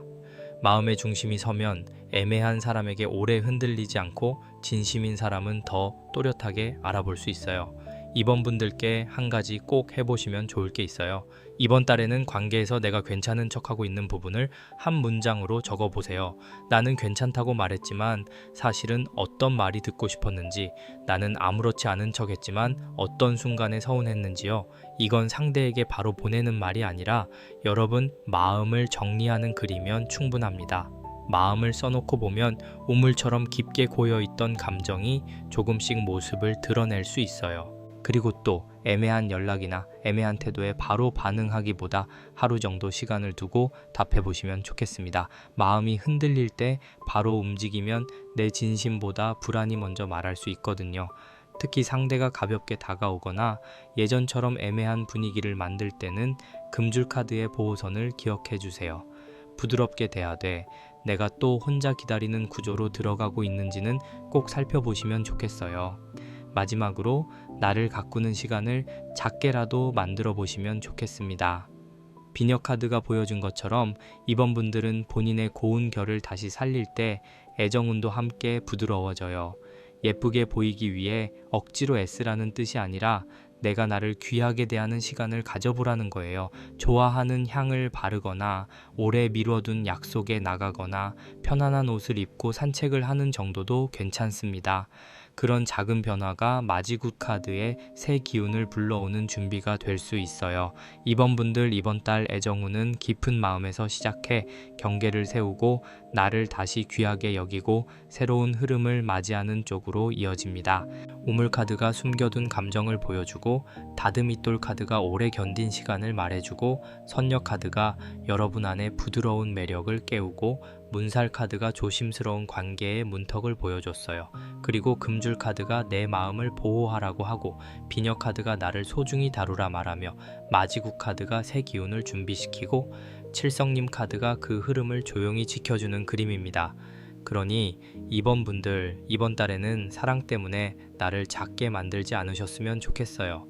마음의 중심이 서면 애매한 사람에게 오래 흔들리지 않고 진심인 사람은 더 또렷하게 알아볼 수 있어요. 이번 분들께 한 가지 꼭 해보시면 좋을 게 있어요. 이번 달에는 관계에서 내가 괜찮은 척하고 있는 부분을 한 문장으로 적어보세요. 나는 괜찮다고 말했지만 사실은 어떤 말이 듣고 싶었는지, 나는 아무렇지 않은 척 했지만 어떤 순간에 서운했는지요. 이건 상대에게 바로 보내는 말이 아니라 여러분 마음을 정리하는 글이면 충분합니다. 마음을 써놓고 보면 우물처럼 깊게 고여있던 감정이 조금씩 모습을 드러낼 수 있어요. 그리고 또 애매한 연락이나 애매한 태도에 바로 반응하기보다 하루 정도 시간을 두고 답해보시면 좋겠습니다. 마음이 흔들릴 때 바로 움직이면 내 진심보다 불안이 먼저 말할 수 있거든요. 특히 상대가 가볍게 다가오거나 예전처럼 애매한 분위기를 만들 때는 금줄 카드의 보호선을 기억해 주세요. 부드럽게 대하되 내가 또 혼자 기다리는 구조로 들어가고 있는지는 꼭 살펴보시면 좋겠어요. 마지막으로 나를 가꾸는 시간을 작게라도 만들어 보시면 좋겠습니다. 비녀 카드가 보여준 것처럼 이번 분들은 본인의 고운 결을 다시 살릴 때 애정운도 함께 부드러워져요. 예쁘게 보이기 위해 억지로 애쓰라는 뜻이 아니라 내가 나를 귀하게 대하는 시간을 가져보라는 거예요. 좋아하는 향을 바르거나 오래 미뤄둔 약속에 나가거나 편안한 옷을 입고 산책을 하는 정도도 괜찮습니다. 그런 작은 변화가 마지굿 카드의 새 기운을 불러오는 준비가 될 수 있어요. 이번 분들 이번 달 애정운은 깊은 마음에서 시작해 경계를 세우고 나를 다시 귀하게 여기고 새로운 흐름을 맞이하는 쪽으로 이어집니다. 우물 카드가 숨겨둔 감정을 보여주고 다듬이돌 카드가 오래 견딘 시간을 말해주고 선녀 카드가 여러분 안에 부드러운 매력을 깨우고 문살 카드가 조심스러운 관계의 문턱을 보여줬어요. 그리고 금줄 카드가 내 마음을 보호하라고 하고 비녀 카드가 나를 소중히 다루라 말하며 마지구 카드가 새 기운을 준비시키고 칠성님 카드가 그 흐름을 조용히 지켜주는 그림입니다. 그러니 이번 분들 이번 달에는 사랑 때문에 나를 작게 만들지 않으셨으면 좋겠어요.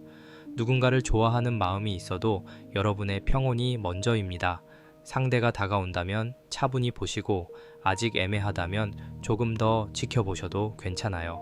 누군가를 좋아하는 마음이 있어도 여러분의 평온이 먼저입니다. 상대가 다가온다면 차분히 보시고 아직 애매하다면 조금 더 지켜보셔도 괜찮아요.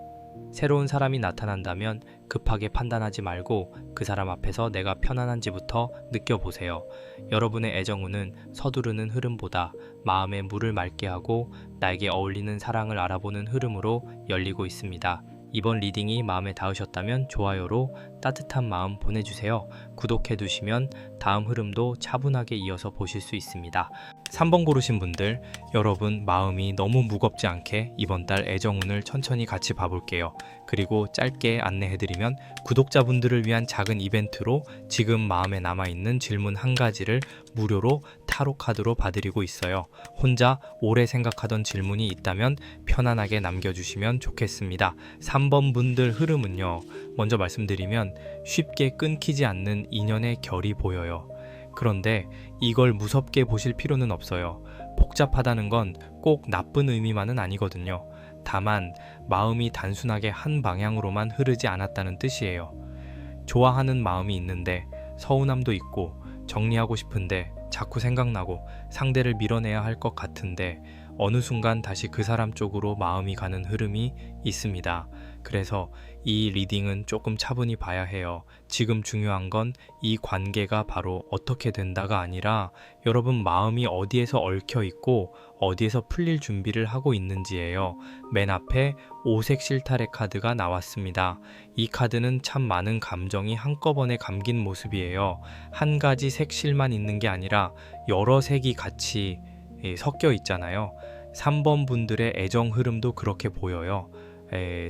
새로운 사람이 나타난다면 급하게 판단하지 말고 그 사람 앞에서 내가 편안한지부터 느껴보세요. 여러분의 애정운은 서두르는 흐름보다 마음에 물을 맑게 하고 나에게 어울리는 사랑을 알아보는 흐름으로 열리고 있습니다. 이번 리딩이 마음에 닿으셨다면 좋아요로 따뜻한 마음 보내주세요. 구독해두시면 다음 흐름도 차분하게 이어서 보실 수 있습니다. 3번 고르신 분들, 여러분 마음이 너무 무겁지 않게 이번 달 애정운을 천천히 같이 봐볼게요. 그리고 짧게 안내해드리면 구독자분들을 위한 작은 이벤트로 지금 마음에 남아있는 질문 한 가지를 무료로 타로 카드로 봐드리고 있어요. 혼자 오래 생각하던 질문이 있다면 편안하게 남겨주시면 좋겠습니다. 3번 분들 흐름은요, 먼저 말씀드리면 쉽게 끊기지 않는 인연의 결이 보여요. 그런데 이걸 무섭게 보실 필요는 없어요. 복잡하다는 건 꼭 나쁜 의미만은 아니거든요. 다만 마음이 단순하게 한 방향으로만 흐르지 않았다는 뜻이에요. 좋아하는 마음이 있는데 서운함도 있고 정리하고 싶은데 자꾸 생각나고 상대를 밀어내야 할 것 같은데 어느 순간 다시 그 사람 쪽으로 마음이 가는 흐름이 있습니다. 그래서 이 리딩은 조금 차분히 봐야 해요. 지금 중요한 건 이 관계가 바로 어떻게 된다가 아니라 여러분 마음이 어디에서 얽혀 있고 어디에서 풀릴 준비를 하고 있는지예요. 맨 앞에 오색 실타래 카드가 나왔습니다. 이 카드는 참 많은 감정이 한꺼번에 감긴 모습이에요. 한 가지 색실만 있는 게 아니라 여러 색이 같이 섞여 있잖아요. 3번 분들의 애정 흐름도 그렇게 보여요.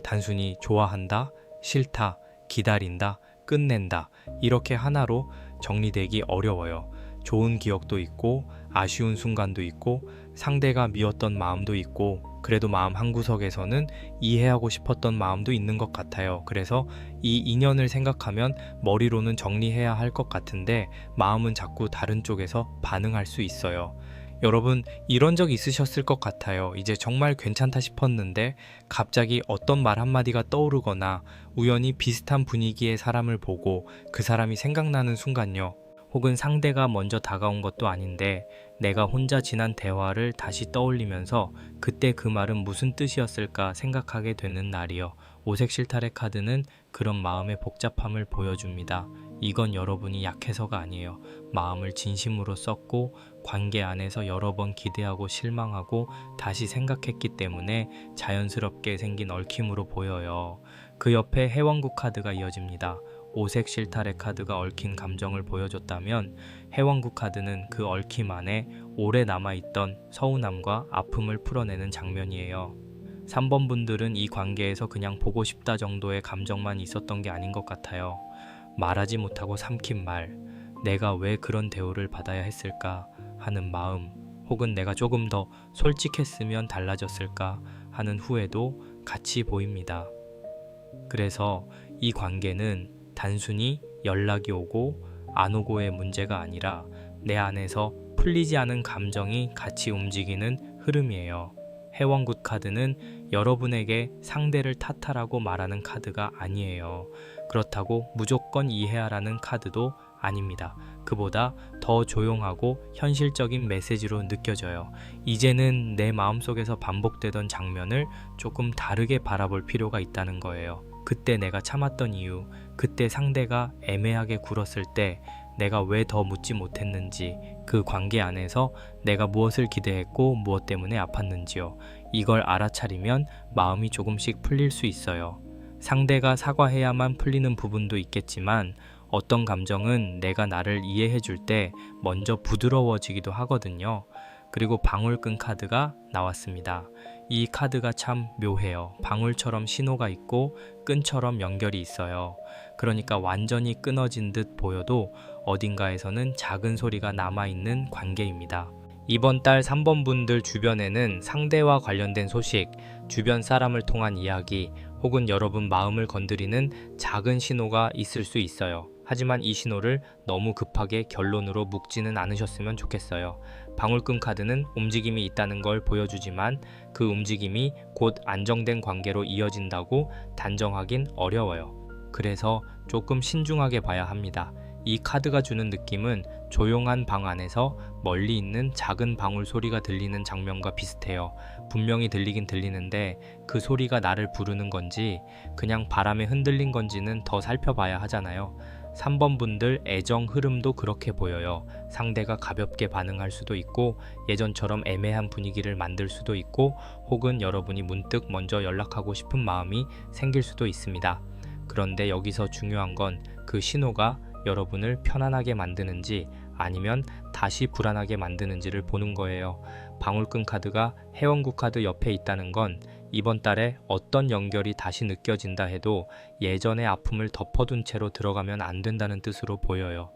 단순히 좋아한다, 싫다, 기다린다, 끝낸다 이렇게 하나로 정리되기 어려워요. 좋은 기억도 있고 아쉬운 순간도 있고 상대가 미웠던 마음도 있고 그래도 마음 한구석에서는 이해하고 싶었던 마음도 있는 것 같아요. 그래서 이 인연을 생각하면 머리로는 정리해야 할 것 같은데 마음은 자꾸 다른 쪽에서 반응할 수 있어요. 여러분 이런 적 있으셨을 것 같아요. 이제 정말 괜찮다 싶었는데 갑자기 어떤 말 한마디가 떠오르거나 우연히 비슷한 분위기의 사람을 보고 그 사람이 생각나는 순간요. 혹은 상대가 먼저 다가온 것도 아닌데 내가 혼자 지난 대화를 다시 떠올리면서 그때 그 말은 무슨 뜻이었을까 생각하게 되는 날이요. 오색 실타래 카드는 그런 마음의 복잡함을 보여줍니다. 이건 여러분이 약해서가 아니에요. 마음을 진심으로 썼고 관계 안에서 여러 번 기대하고 실망하고 다시 생각했기 때문에 자연스럽게 생긴 얽힘으로 보여요. 그 옆에 해왕국 카드가 이어집니다. 오색 실타래 카드가 얽힌 감정을 보여줬다면 해왕국 카드는 그 얽힘 안에 오래 남아있던 서운함과 아픔을 풀어내는 장면이에요. 3번 분들은 이 관계에서 그냥 보고 싶다 정도의 감정만 있었던 게 아닌 것 같아요. 말하지 못하고 삼킨 말, 내가 왜 그런 대우를 받아야 했을까 하는 마음, 혹은 내가 조금 더 솔직했으면 달라졌을까 하는 후회도 같이 보입니다. 그래서 이 관계는 단순히 연락이 오고 안 오고의 문제가 아니라 내 안에서 풀리지 않은 감정이 같이 움직이는 흐름이에요. 해왕굿 카드는 여러분에게 상대를 탓하라고 말하는 카드가 아니에요. 그렇다고 무조건 이해하라는 카드도 아닙니다. 그보다 더 조용하고 현실적인 메시지로 느껴져요. 이제는 내 마음속에서 반복되던 장면을 조금 다르게 바라볼 필요가 있다는 거예요. 그때 내가 참았던 이유, 그때 상대가 애매하게 굴었을 때 내가 왜 더 묻지 못했는지, 그 관계 안에서 내가 무엇을 기대했고 무엇 때문에 아팠는지요. 이걸 알아차리면 마음이 조금씩 풀릴 수 있어요. 상대가 사과해야만 풀리는 부분도 있겠지만 어떤 감정은 내가 나를 이해해 줄 때 먼저 부드러워지기도 하거든요. 그리고 방울끈 카드가 나왔습니다. 이 카드가 참 묘해요. 방울처럼 신호가 있고 끈처럼 연결이 있어요. 그러니까 완전히 끊어진 듯 보여도 어딘가에서는 작은 소리가 남아있는 관계입니다. 이번 달 3번 분들 주변에는 상대와 관련된 소식, 주변 사람을 통한 이야기, 혹은 여러분 마음을 건드리는 작은 신호가 있을 수 있어요. 하지만 이 신호를 너무 급하게 결론으로 묶지는 않으셨으면 좋겠어요. 방울금 카드는 움직임이 있다는 걸 보여주지만 그 움직임이 곧 안정된 관계로 이어진다고 단정하긴 어려워요. 그래서 조금 신중하게 봐야 합니다. 이 카드가 주는 느낌은 조용한 방 안에서 멀리 있는 작은 방울 소리가 들리는 장면과 비슷해요. 분명히 들리긴 들리는데 그 소리가 나를 부르는 건지 그냥 바람에 흔들린 건지는 더 살펴봐야 하잖아요. 3번 분들 애정 흐름도 그렇게 보여요. 상대가 가볍게 반응할 수도 있고 예전처럼 애매한 분위기를 만들 수도 있고 혹은 여러분이 문득 먼저 연락하고 싶은 마음이 생길 수도 있습니다. 그런데 여기서 중요한 건 그 신호가 여러분을 편안하게 만드는지 아니면 다시 불안하게 만드는지를 보는 거예요. 방울금 카드가 해원구 카드 옆에 있다는 건 이번 달에 어떤 연결이 다시 느껴진다 해도 예전의 아픔을 덮어둔 채로 들어가면 안 된다는 뜻으로 보여요.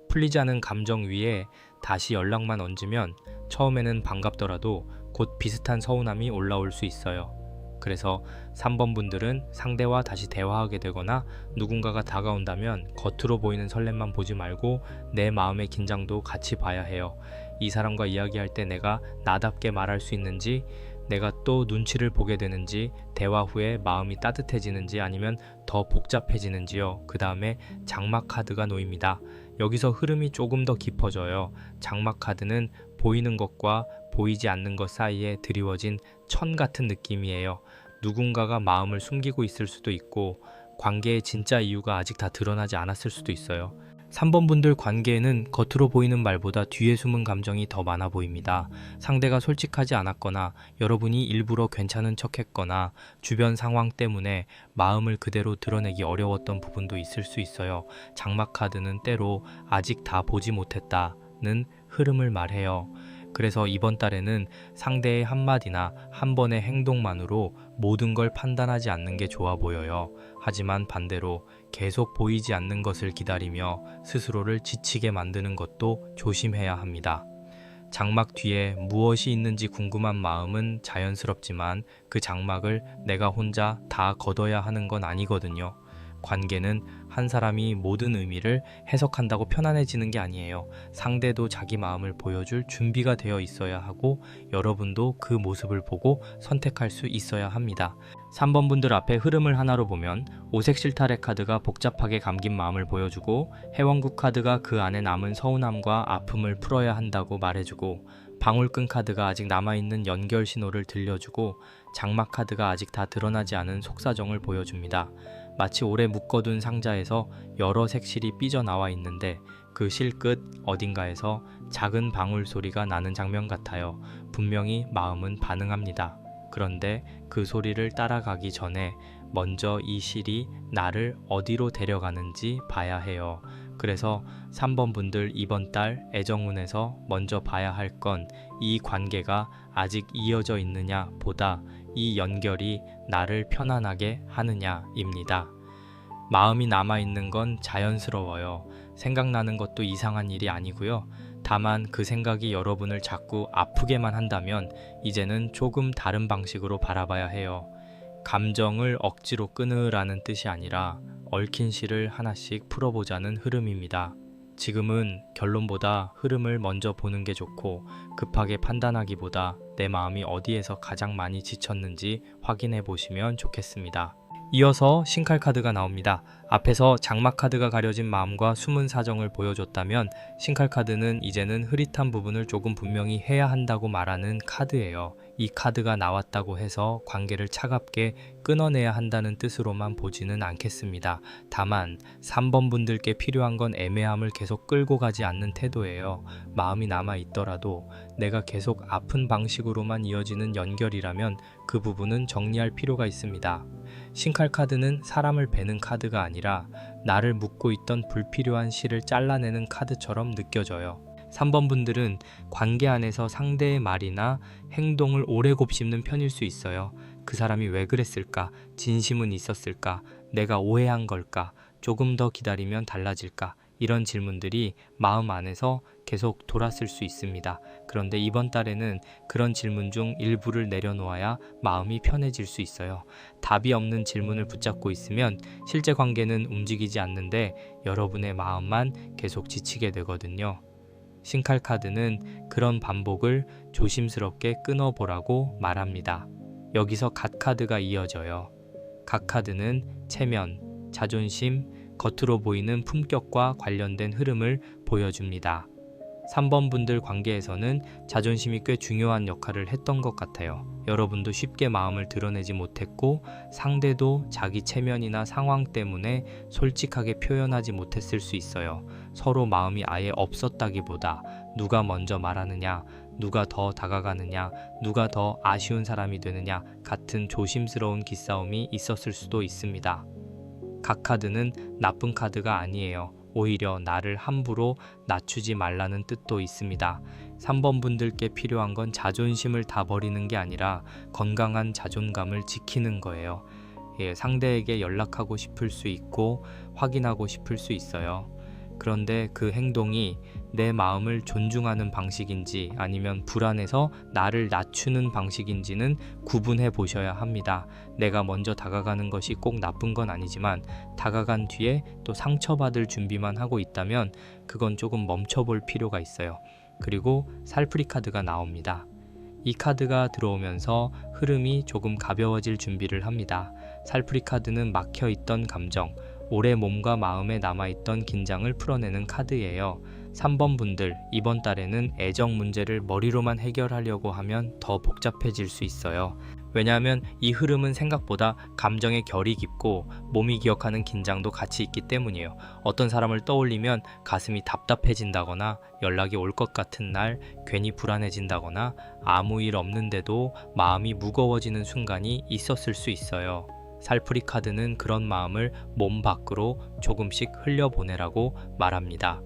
풀리지 않은 감정 위에 다시 연락만 얹으면 처음에는 반갑더라도 곧 비슷한 서운함이 올라올 수 있어요. 그래서 3번 분들은 상대와 다시 대화하게 되거나 누군가가 다가온다면 겉으로 보이는 설렘만 보지 말고 내 마음의 긴장도 같이 봐야 해요. 이 사람과 이야기할 때 내가 나답게 말할 수 있는지, 내가 또 눈치를 보게 되는지, 대화 후에 마음이 따뜻해지는지 아니면 더 복잡해지는지요. 그 다음에 장막 카드가 놓입니다. 여기서 흐름이 조금 더 깊어져요. 장막 카드는 보이는 것과 보이지 않는 것 사이에 드리워진 천 같은 느낌이에요. 누군가가 마음을 숨기고 있을 수도 있고 관계의 진짜 이유가 아직 다 드러나지 않았을 수도 있어요. 3번 분들 관계에는 겉으로 보이는 말보다 뒤에 숨은 감정이 더 많아 보입니다. 상대가 솔직하지 않았거나 여러분이 일부러 괜찮은 척했거나 주변 상황 때문에 마음을 그대로 드러내기 어려웠던 부분도 있을 수 있어요. 장막 카드는 때로 아직 다 보지 못했다는 흐름을 말해요. 그래서 이번 달에는 상대의 한마디나 한 번의 행동만으로 모든 걸 판단하지 않는 게 좋아 보여요. 하지만 반대로 계속 보이지 않는 것을 기다리며 스스로를 지치게 만드는 것도 조심해야 합니다. 장막 뒤에 무엇이 있는지 궁금한 마음은 자연스럽지만 그 장막을 내가 혼자 다 걷어야 하는 건 아니거든요. 관계는 한 사람이 모든 의미를 해석한다고 편안해지는 게 아니에요. 상대도 자기 마음을 보여줄 준비가 되어 있어야 하고 여러분도 그 모습을 보고 선택할 수 있어야 합니다. 3번 분들 앞에 흐름을 하나로 보면 오색 실타래 카드가 복잡하게 감긴 마음을 보여주고 해원국 카드가 그 안에 남은 서운함과 아픔을 풀어야 한다고 말해주고 방울끈 카드가 아직 남아있는 연결 신호를 들려주고 장막 카드가 아직 다 드러나지 않은 속사정을 보여줍니다. 마치 오래 묶어둔 상자에서 여러 색실이 삐져나와 있는데 그 실 끝 어딘가에서 작은 방울 소리가 나는 장면 같아요. 분명히 마음은 반응합니다. 그런데 그 소리를 따라가기 전에 먼저 이 실이 나를 어디로 데려가는지 봐야 해요. 그래서 3번 분들 이번 달 애정운에서 먼저 봐야 할 건 이 관계가 아직 이어져 있느냐 보다 이 연결이 나를 편안하게 하느냐입니다. 마음이 남아있는 건 자연스러워요. 생각나는 것도 이상한 일이 아니고요. 다만 그 생각이 여러분을 자꾸 아프게만 한다면 이제는 조금 다른 방식으로 바라봐야 해요. 감정을 억지로 끊으라는 뜻이 아니라 얽힌 실을 하나씩 풀어보자는 흐름입니다. 지금은 결론보다 흐름을 먼저 보는 게 좋고 급하게 판단하기보다 내 마음이 어디에서 가장 많이 지쳤는지 확인해 보시면 좋겠습니다. 이어서 신칼 카드가 나옵니다. 앞에서 장막 카드가 가려진 마음과 숨은 사정을 보여줬다면 신칼 카드는 이제는 흐릿한 부분을 조금 분명히 해야 한다고 말하는 카드예요. 이 카드가 나왔다고 해서 관계를 차갑게 끊어내야 한다는 뜻으로만 보지는 않겠습니다. 다만 3번 분들께 필요한 건 애매함을 계속 끌고 가지 않는 태도예요. 마음이 남아 있더라도 내가 계속 아픈 방식으로만 이어지는 연결이라면 그 부분은 정리할 필요가 있습니다. 신칼 카드는 사람을 베는 카드가 아니라 나를 묶고 있던 불필요한 실을 잘라내는 카드처럼 느껴져요. 3번 분들은 관계 안에서 상대의 말이나 행동을 오래 곱씹는 편일 수 있어요. 그 사람이 왜 그랬을까? 진심은 있었을까? 내가 오해한 걸까? 조금 더 기다리면 달라질까? 이런 질문들이 마음 안에서 계속 돌았을 수 있습니다. 그런데 이번 달에는 그런 질문 중 일부를 내려놓아야 마음이 편해질 수 있어요. 답이 없는 질문을 붙잡고 있으면 실제 관계는 움직이지 않는데 여러분의 마음만 계속 지치게 되거든요. 신칼 카드는 그런 반복을 조심스럽게 끊어보라고 말합니다. 여기서 갓 카드가 이어져요. 갓 카드는 체면, 자존심, 겉으로 보이는 품격과 관련된 흐름을 보여줍니다. 3번 분들 관계에서는 자존심이 꽤 중요한 역할을 했던 것 같아요. 여러분도 쉽게 마음을 드러내지 못했고 상대도 자기 체면이나 상황 때문에 솔직하게 표현하지 못했을 수 있어요. 서로 마음이 아예 없었다기보다 누가 먼저 말하느냐, 누가 더 다가가느냐, 누가 더 아쉬운 사람이 되느냐 같은 조심스러운 기싸움이 있었을 수도 있습니다. 각 카드는 나쁜 카드가 아니에요. 오히려 나를 함부로 낮추지 말라는 뜻도 있습니다. 3번 분들께 필요한 건 자존심을 다 버리는 게 아니라 건강한 자존감을 지키는 거예요. 상대에게 연락하고 싶을 수 있고 확인하고 싶을 수 있어요. 그런데 그 행동이 내 마음을 존중하는 방식인지 아니면 불안해서 나를 낮추는 방식인지는 구분해 보셔야 합니다. 내가 먼저 다가가는 것이 꼭 나쁜 건 아니지만 다가간 뒤에 또 상처받을 준비만 하고 있다면 그건 조금 멈춰볼 필요가 있어요. 그리고 살풀이 카드가 나옵니다. 이 카드가 들어오면서 흐름이 조금 가벼워질 준비를 합니다. 살풀이 카드는 막혀있던 감정, 오래 몸과 마음에 남아있던 긴장을 풀어내는 카드예요. 3번 분들, 이번 달에는 애정 문제를 머리로만 해결하려고 하면 더 복잡해질 수 있어요. 왜냐하면 이 흐름은 생각보다 감정의 결이 깊고 몸이 기억하는 긴장도 같이 있기 때문이에요. 어떤 사람을 떠올리면 가슴이 답답해진다거나 연락이 올 것 같은 날 괜히 불안해진다거나 아무 일 없는데도 마음이 무거워지는 순간이 있었을 수 있어요. 살풀이 카드는 그런 마음을 몸 밖으로 조금씩 흘려보내라고 말합니다.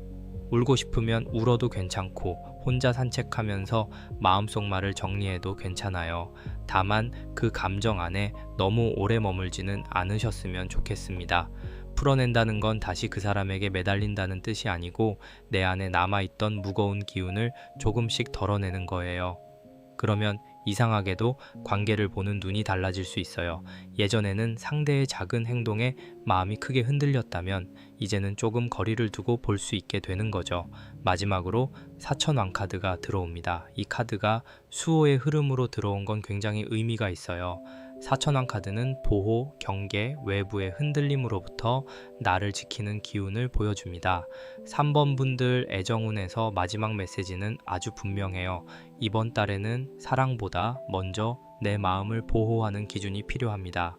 울고 싶으면 울어도 괜찮고 혼자 산책하면서 마음속 말을 정리해도 괜찮아요. 다만 그 감정 안에 너무 오래 머물지는 않으셨으면 좋겠습니다. 풀어낸다는 건 다시 그 사람에게 매달린다는 뜻이 아니고 내 안에 남아있던 무거운 기운을 조금씩 덜어내는 거예요. 그러면 이상하게도 관계를 보는 눈이 달라질 수 있어요. 예전에는 상대의 작은 행동에 마음이 크게 흔들렸다면 이제는 조금 거리를 두고 볼 수 있게 되는 거죠. 마지막으로 사천왕 카드가 들어옵니다. 이 카드가 수호의 흐름으로 들어온 건 굉장히 의미가 있어요. 사천왕 카드는 보호, 경계, 외부의 흔들림으로부터 나를 지키는 기운을 보여줍니다. 3번 분들 애정운에서 마지막 메시지는 아주 분명해요. 이번 달에는 사랑보다 먼저 내 마음을 보호하는 기준이 필요합니다.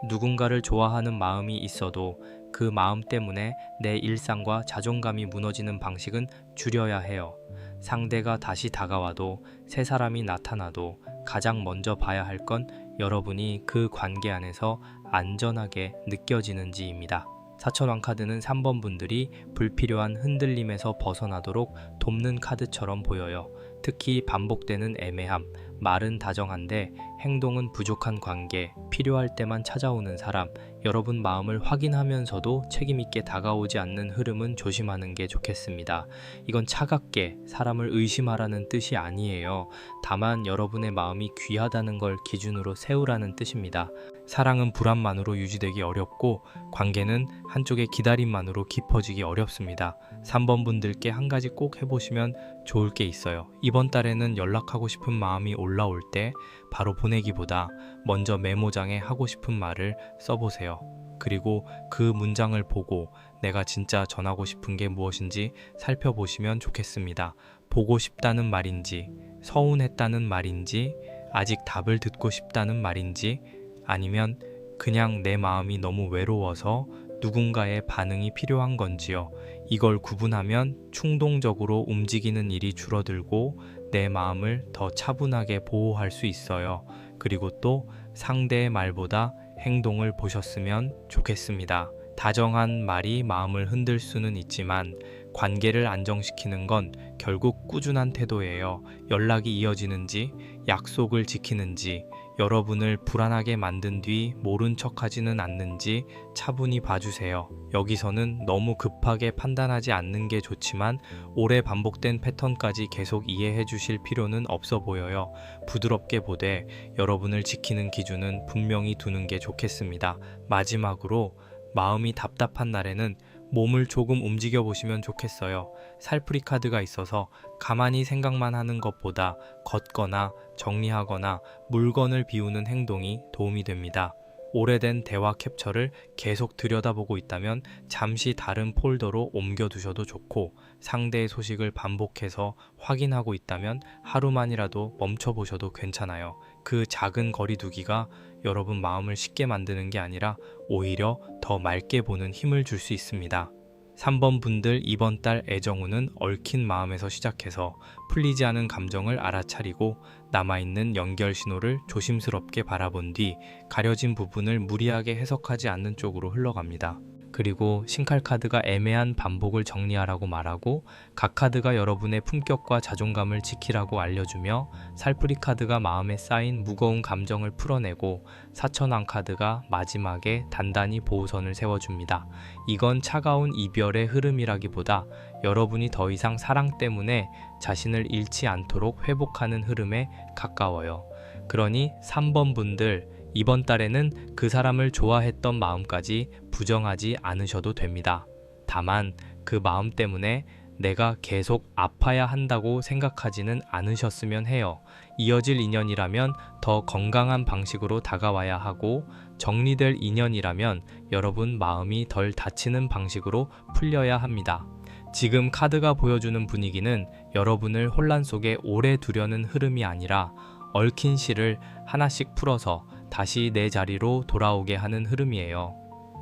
누군가를 좋아하는 마음이 있어도 그 마음 때문에 내 일상과 자존감이 무너지는 방식은 줄여야 해요. 상대가 다시 다가와도 새 사람이 나타나도 가장 먼저 봐야 할 건 여러분이 그 관계 안에서 안전하게 느껴지는지입니다. 사천왕 카드는 3번 분들이 불필요한 흔들림에서 벗어나도록 돕는 카드처럼 보여요. 특히 반복되는 애매함, 말은 다정한데 행동은 부족한 관계, 필요할 때만 찾아오는 사람, 여러분 마음을 확인하면서도 책임있게 다가오지 않는 흐름은 조심하는 게 좋겠습니다. 이건 차갑게 사람을 의심하라는 뜻이 아니에요. 다만 여러분의 마음이 귀하다는 걸 기준으로 세우라는 뜻입니다. 사랑은 불안만으로 유지되기 어렵고 관계는 한쪽의 기다림만으로 깊어지기 어렵습니다. 3번 분들께 한 가지 꼭 해보시면 좋을 게 있어요. 이번 달에는 연락하고 싶은 마음이 올라올 때 바로 보내기보다 먼저 메모장에 하고 싶은 말을 써보세요. 그리고 그 문장을 보고 내가 진짜 전하고 싶은 게 무엇인지 살펴보시면 좋겠습니다. 보고 싶다는 말인지, 서운했다는 말인지, 아직 답을 듣고 싶다는 말인지, 아니면 그냥 내 마음이 너무 외로워서 누군가의 반응이 필요한 건지요. 이걸 구분하면 충동적으로 움직이는 일이 줄어들고 내 마음을 더 차분하게 보호할 수 있어요. 그리고 또 상대의 말보다 행동을 보셨으면 좋겠습니다. 다정한 말이 마음을 흔들 수는 있지만 관계를 안정시키는 건 결국 꾸준한 태도예요. 연락이 이어지는지 약속을 지키는지, 여러분을 불안하게 만든 뒤 모른 척하지는 않는지 차분히 봐주세요. 여기서는 너무 급하게 판단하지 않는 게 좋지만 오래 반복된 패턴까지 계속 이해해 주실 필요는 없어 보여요. 부드럽게 보되 여러분을 지키는 기준은 분명히 두는 게 좋겠습니다. 마지막으로 마음이 답답한 날에는 몸을 조금 움직여 보시면 좋겠어요. 살풀이 카드가 있어서 가만히 생각만 하는 것보다 걷거나 정리하거나 물건을 비우는 행동이 도움이 됩니다. 오래된 대화 캡처를 계속 들여다보고 있다면 잠시 다른 폴더로 옮겨두셔도 좋고, 상대의 소식을 반복해서 확인하고 있다면 하루만이라도 멈춰보셔도 괜찮아요. 그 작은 거리두기가 여러분 마음을 쉽게 만드는 게 아니라 오히려 더 맑게 보는 힘을 줄 수 있습니다. 3번 분들, 이번 달 애정운은 얽힌 마음에서 시작해서 풀리지 않은 감정을 알아차리고 남아있는 연결 신호를 조심스럽게 바라본 뒤 가려진 부분을 무리하게 해석하지 않는 쪽으로 흘러갑니다. 그리고 신칼 카드가 애매한 반복을 정리하라고 말하고, 각 카드가 여러분의 품격과 자존감을 지키라고 알려주며, 살풀이 카드가 마음에 쌓인 무거운 감정을 풀어내고, 사천왕 카드가 마지막에 단단히 보호선을 세워줍니다. 이건 차가운 이별의 흐름이라기보다 여러분이 더 이상 사랑 때문에 자신을 잃지 않도록 회복하는 흐름에 가까워요. 그러니 3번 분들, 이번 달에는 그 사람을 좋아했던 마음까지 부정하지 않으셔도 됩니다. 다만 그 마음 때문에 내가 계속 아파야 한다고 생각하지는 않으셨으면 해요. 이어질 인연이라면 더 건강한 방식으로 다가와야 하고, 정리될 인연이라면 여러분 마음이 덜 다치는 방식으로 풀려야 합니다. 지금 카드가 보여주는 분위기는 여러분을 혼란 속에 오래 두려는 흐름이 아니라 얽힌 실을 하나씩 풀어서 다시 내 자리로 돌아오게 하는 흐름이에요.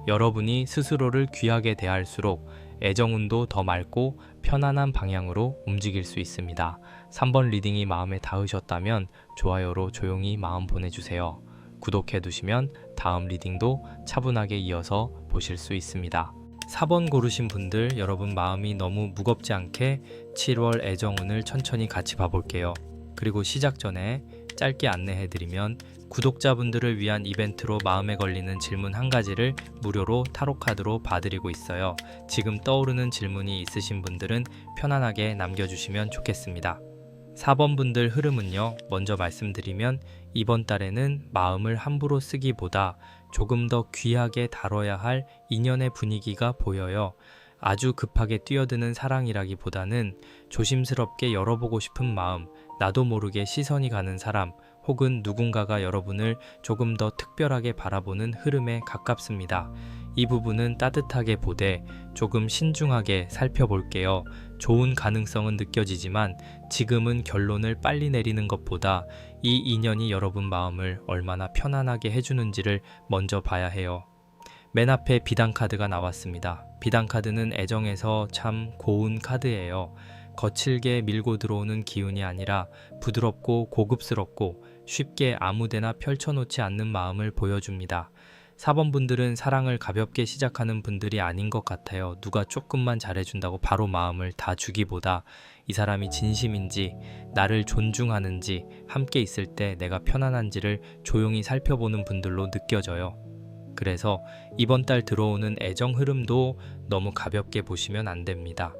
여러분이 스스로를 귀하게 대할수록 애정운도 더 맑고 편안한 방향으로 움직일 수 있습니다. 3번 리딩이 마음에 닿으셨다면 좋아요로 조용히 마음 보내주세요. 구독해 두시면 다음 리딩도 차분하게 이어서 보실 수 있습니다. 4번 고르신 분들, 여러분 마음이 너무 무겁지 않게 7월 애정운을 천천히 같이 봐볼게요. 그리고 시작 전에 짧게 안내해드리면, 구독자분들을 위한 이벤트로 마음에 걸리는 질문 한 가지를 무료로 타로카드로 봐드리고 있어요. 지금 떠오르는 질문이 있으신 분들은 편안하게 남겨주시면 좋겠습니다. 4번 분들 흐름은요, 먼저 말씀드리면 이번 달에는 마음을 함부로 쓰기보다 조금 더 귀하게 다뤄야 할 인연의 분위기가 보여요. 아주 급하게 뛰어드는 사랑이라기보다는 조심스럽게 열어보고 싶은 마음, 나도 모르게 시선이 가는 사람, 혹은 누군가가 여러분을 조금 더 특별하게 바라보는 흐름에 가깝습니다. 이 부분은 따뜻하게 보되 조금 신중하게 살펴볼게요. 좋은 가능성은 느껴지지만 지금은 결론을 빨리 내리는 것보다 이 인연이 여러분 마음을 얼마나 편안하게 해주는지를 먼저 봐야 해요. 맨 앞에 비단 카드가 나왔습니다. 비단 카드는 애정에서 참 고운 카드예요. 거칠게 밀고 들어오는 기운이 아니라 부드럽고 고급스럽고 쉽게 아무데나 펼쳐놓지 않는 마음을 보여줍니다. 4번 분들은 사랑을 가볍게 시작하는 분들이 아닌 것 같아요. 누가 조금만 잘해준다고 바로 마음을 다 주기보다 이 사람이 진심인지, 나를 존중하는지, 함께 있을 때 내가 편안한지를 조용히 살펴보는 분들로 느껴져요. 그래서 이번 달 들어오는 애정 흐름도 너무 가볍게 보시면 안 됩니다.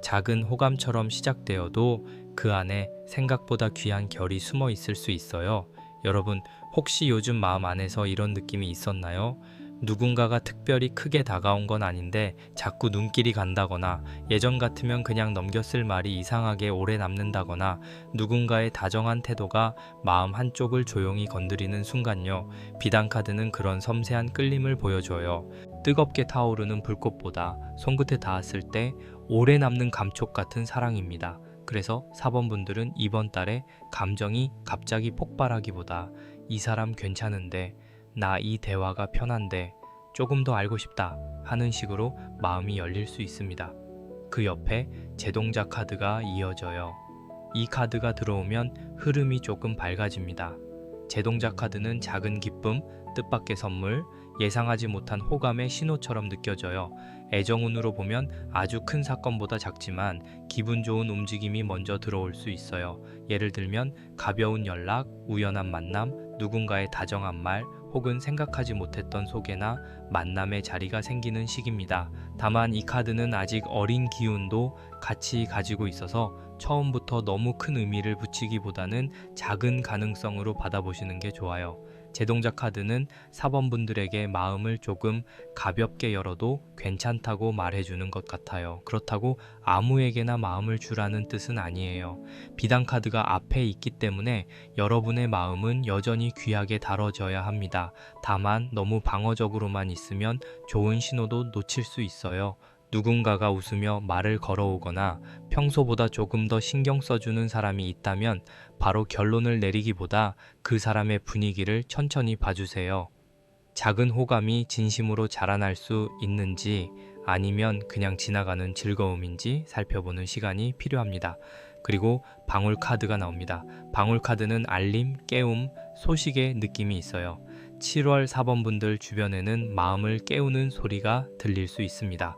작은 호감처럼 시작되어도 그 안에 생각보다 귀한 결이 숨어 있을 수 있어요. 여러분, 혹시 요즘 마음 안에서 이런 느낌이 있었나요? 누군가가 특별히 크게 다가온 건 아닌데 자꾸 눈길이 간다거나, 예전 같으면 그냥 넘겼을 말이 이상하게 오래 남는다거나, 누군가의 다정한 태도가 마음 한쪽을 조용히 건드리는 순간요. 비단 카드는 그런 섬세한 끌림을 보여줘요. 뜨겁게 타오르는 불꽃보다 손끝에 닿았을 때 오래 남는 감촉 같은 사랑입니다. 그래서 4번 분들은 이번 달에 감정이 갑자기 폭발하기보다 이 사람 괜찮은데, 나 이 대화가 편한데, 조금 더 알고 싶다 하는 식으로 마음이 열릴 수 있습니다. 그 옆에 제동자 카드가 이어져요. 이 카드가 들어오면 흐름이 조금 밝아집니다. 제동자 카드는 작은 기쁨, 뜻밖의 선물, 예상하지 못한 호감의 신호처럼 느껴져요. 애정운으로 보면 아주 큰 사건보다 작지만 기분 좋은 움직임이 먼저 들어올 수 있어요. 예를 들면 가벼운 연락, 우연한 만남, 누군가의 다정한 말, 혹은 생각하지 못했던 소개나 만남의 자리가 생기는 시기입니다. 다만 이 카드는 아직 어린 기운도 같이 가지고 있어서 처음부터 너무 큰 의미를 붙이기보다는 작은 가능성으로 받아보시는 게 좋아요. 제동작 카드는 사번분들에게 마음을 조금 가볍게 열어도 괜찮다고 말해주는 것 같아요. 그렇다고 아무에게나 마음을 주라는 뜻은 아니에요. 비단 카드가 앞에 있기 때문에 여러분의 마음은 여전히 귀하게 다뤄져야 합니다. 다만 너무 방어적으로만 있으면 좋은 신호도 놓칠 수 있어요. 누군가가 웃으며 말을 걸어오거나 평소보다 조금 더 신경 써주는 사람이 있다면 바로 결론을 내리기보다 그 사람의 분위기를 천천히 봐주세요. 작은 호감이 진심으로 자라날 수 있는지 아니면 그냥 지나가는 즐거움인지 살펴보는 시간이 필요합니다. 그리고 방울 카드가 나옵니다. 방울 카드는 알림, 깨움, 소식의 느낌이 있어요. 7월 4번분들 주변에는 마음을 깨우는 소리가 들릴 수 있습니다.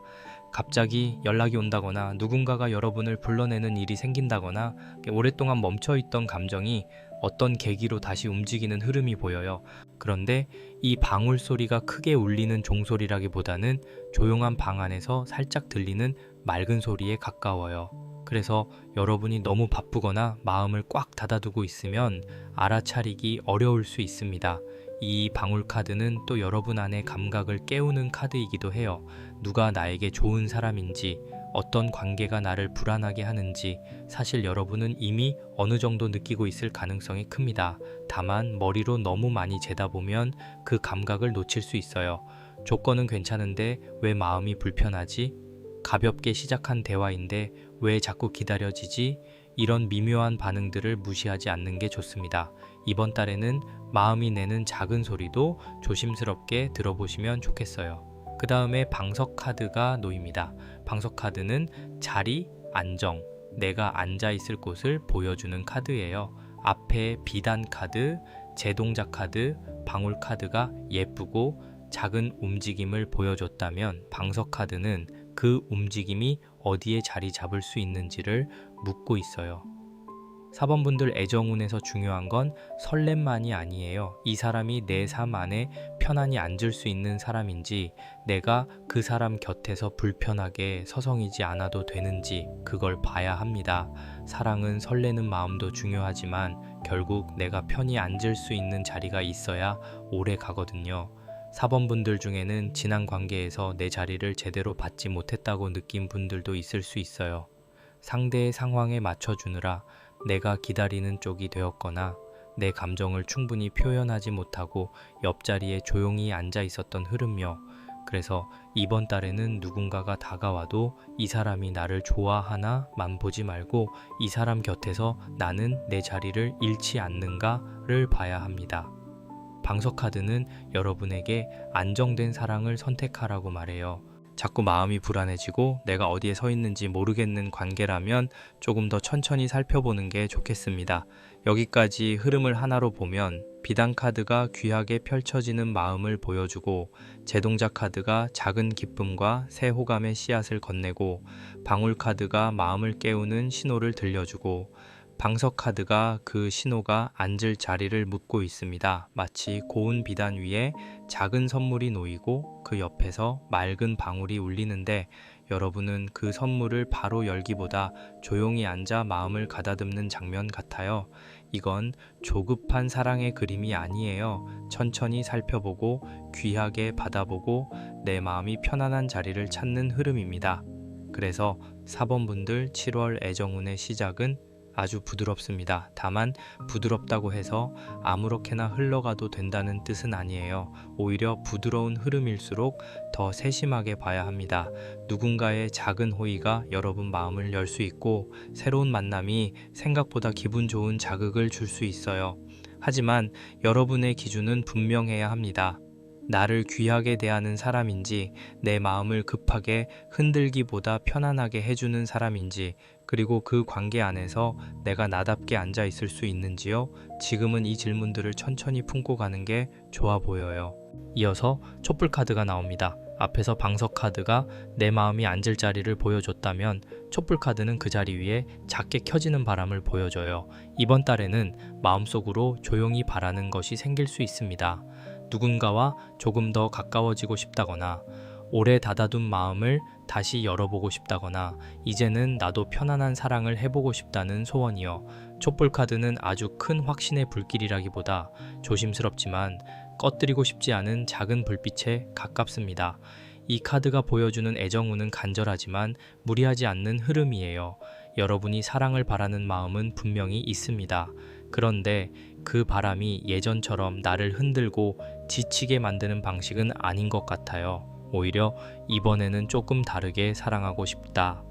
갑자기 연락이 온다거나 누군가가 여러분을 불러내는 일이 생긴다거나 오랫동안 멈춰있던 감정이 어떤 계기로 다시 움직이는 흐름이 보여요. 그런데 이 방울 소리가 크게 울리는 종소리라기보다는 조용한 방 안에서 살짝 들리는 맑은 소리에 가까워요. 그래서 여러분이 너무 바쁘거나 마음을 꽉 닫아두고 있으면 알아차리기 어려울 수 있습니다. 이 방울 카드는 또 여러분 안의 감각을 깨우는 카드이기도 해요. 누가 나에게 좋은 사람인지, 어떤 관계가 나를 불안하게 하는지 사실 여러분은 이미 어느 정도 느끼고 있을 가능성이 큽니다. 다만 머리로 너무 많이 재다 보면 그 감각을 놓칠 수 있어요. 조건은 괜찮은데 왜 마음이 불편하지? 가볍게 시작한 대화인데 왜 자꾸 기다려지지? 이런 미묘한 반응들을 무시하지 않는 게 좋습니다. 이번 달에는 마음이 내는 작은 소리도 조심스럽게 들어보시면 좋겠어요. 그 다음에 방석 카드가 놓입니다. 방석 카드는 자리, 안정, 내가 앉아 있을 곳을 보여주는 카드예요. 앞에 비단 카드, 제동작 카드, 방울 카드가 예쁘고 작은 움직임을 보여줬다면 방석 카드는 그 움직임이 어디에 자리 잡을 수 있는지를 묻고 있어요. 4번분들 애정운에서 중요한 건 설렘만이 아니에요. 이 사람이 내 삶 안에 편안히 앉을 수 있는 사람인지, 내가 그 사람 곁에서 불편하게 서성이지 않아도 되는지 그걸 봐야 합니다. 사랑은 설레는 마음도 중요하지만 결국 내가 편히 앉을 수 있는 자리가 있어야 오래 가거든요. 4번분들 중에는 지난 관계에서 내 자리를 제대로 받지 못했다고 느낀 분들도 있을 수 있어요. 상대의 상황에 맞춰주느라 내가 기다리는 쪽이 되었거나 내 감정을 충분히 표현하지 못하고 옆자리에 조용히 앉아 있었던 흐름이요. 그래서 이번 달에는 누군가가 다가와도 이 사람이 나를 좋아하나만 보지 말고 이 사람 곁에서 나는 내 자리를 잃지 않는가를 봐야 합니다. 방석 카드는 여러분에게 안정된 사랑을 선택하라고 말해요. 자꾸 마음이 불안해지고 내가 어디에 서 있는지 모르겠는 관계라면 조금 더 천천히 살펴보는 게 좋겠습니다. 여기까지 흐름을 하나로 보면 비단 카드가 귀하게 펼쳐지는 마음을 보여주고, 제동작 카드가 작은 기쁨과 새 호감의 씨앗을 건네고, 방울 카드가 마음을 깨우는 신호를 들려주고, 방석 카드가 그 신호가 앉을 자리를 묻고 있습니다. 마치 고운 비단 위에 작은 선물이 놓이고 그 옆에서 맑은 방울이 울리는데, 여러분은 그 선물을 바로 열기보다 조용히 앉아 마음을 가다듬는 장면 같아요. 이건 조급한 사랑의 그림이 아니에요. 천천히 살펴보고 귀하게 받아보고 내 마음이 편안한 자리를 찾는 흐름입니다. 그래서 4번분들 7월 애정운의 시작은 아주 부드럽습니다. 다만 부드럽다고 해서 아무렇게나 흘러가도 된다는 뜻은 아니에요. 오히려 부드러운 흐름일수록 더 세심하게 봐야 합니다. 누군가의 작은 호의가 여러분 마음을 열 수 있고, 새로운 만남이 생각보다 기분 좋은 자극을 줄 수 있어요. 하지만 여러분의 기준은 분명해야 합니다. 나를 귀하게 대하는 사람인지, 내 마음을 급하게 흔들기보다 편안하게 해주는 사람인지, 그리고 그 관계 안에서 내가 나답게 앉아 있을 수 있는지요? 지금은 이 질문들을 천천히 품고 가는 게 좋아 보여요. 이어서 촛불 카드가 나옵니다. 앞에서 방석 카드가 내 마음이 앉을 자리를 보여줬다면 촛불 카드는 그 자리 위에 작게 켜지는 바람을 보여줘요. 이번 달에는 마음속으로 조용히 바라는 것이 생길 수 있습니다. 누군가와 조금 더 가까워지고 싶다거나 오래 닫아둔 마음을 다시 열어보고 싶다거나 이제는 나도 편안한 사랑을 해보고 싶다는 소원이요. 촛불 카드는 아주 큰 확신의 불길이라기보다 조심스럽지만 꺼뜨리고 싶지 않은 작은 불빛에 가깝습니다. 이 카드가 보여주는 애정운은 간절하지만 무리하지 않는 흐름이에요. 여러분이 사랑을 바라는 마음은 분명히 있습니다. 그런데 그 바람이 예전처럼 나를 흔들고 지치게 만드는 방식은 아닌 것 같아요. 오히려 이번에는 조금 다르게 사랑하고 싶다.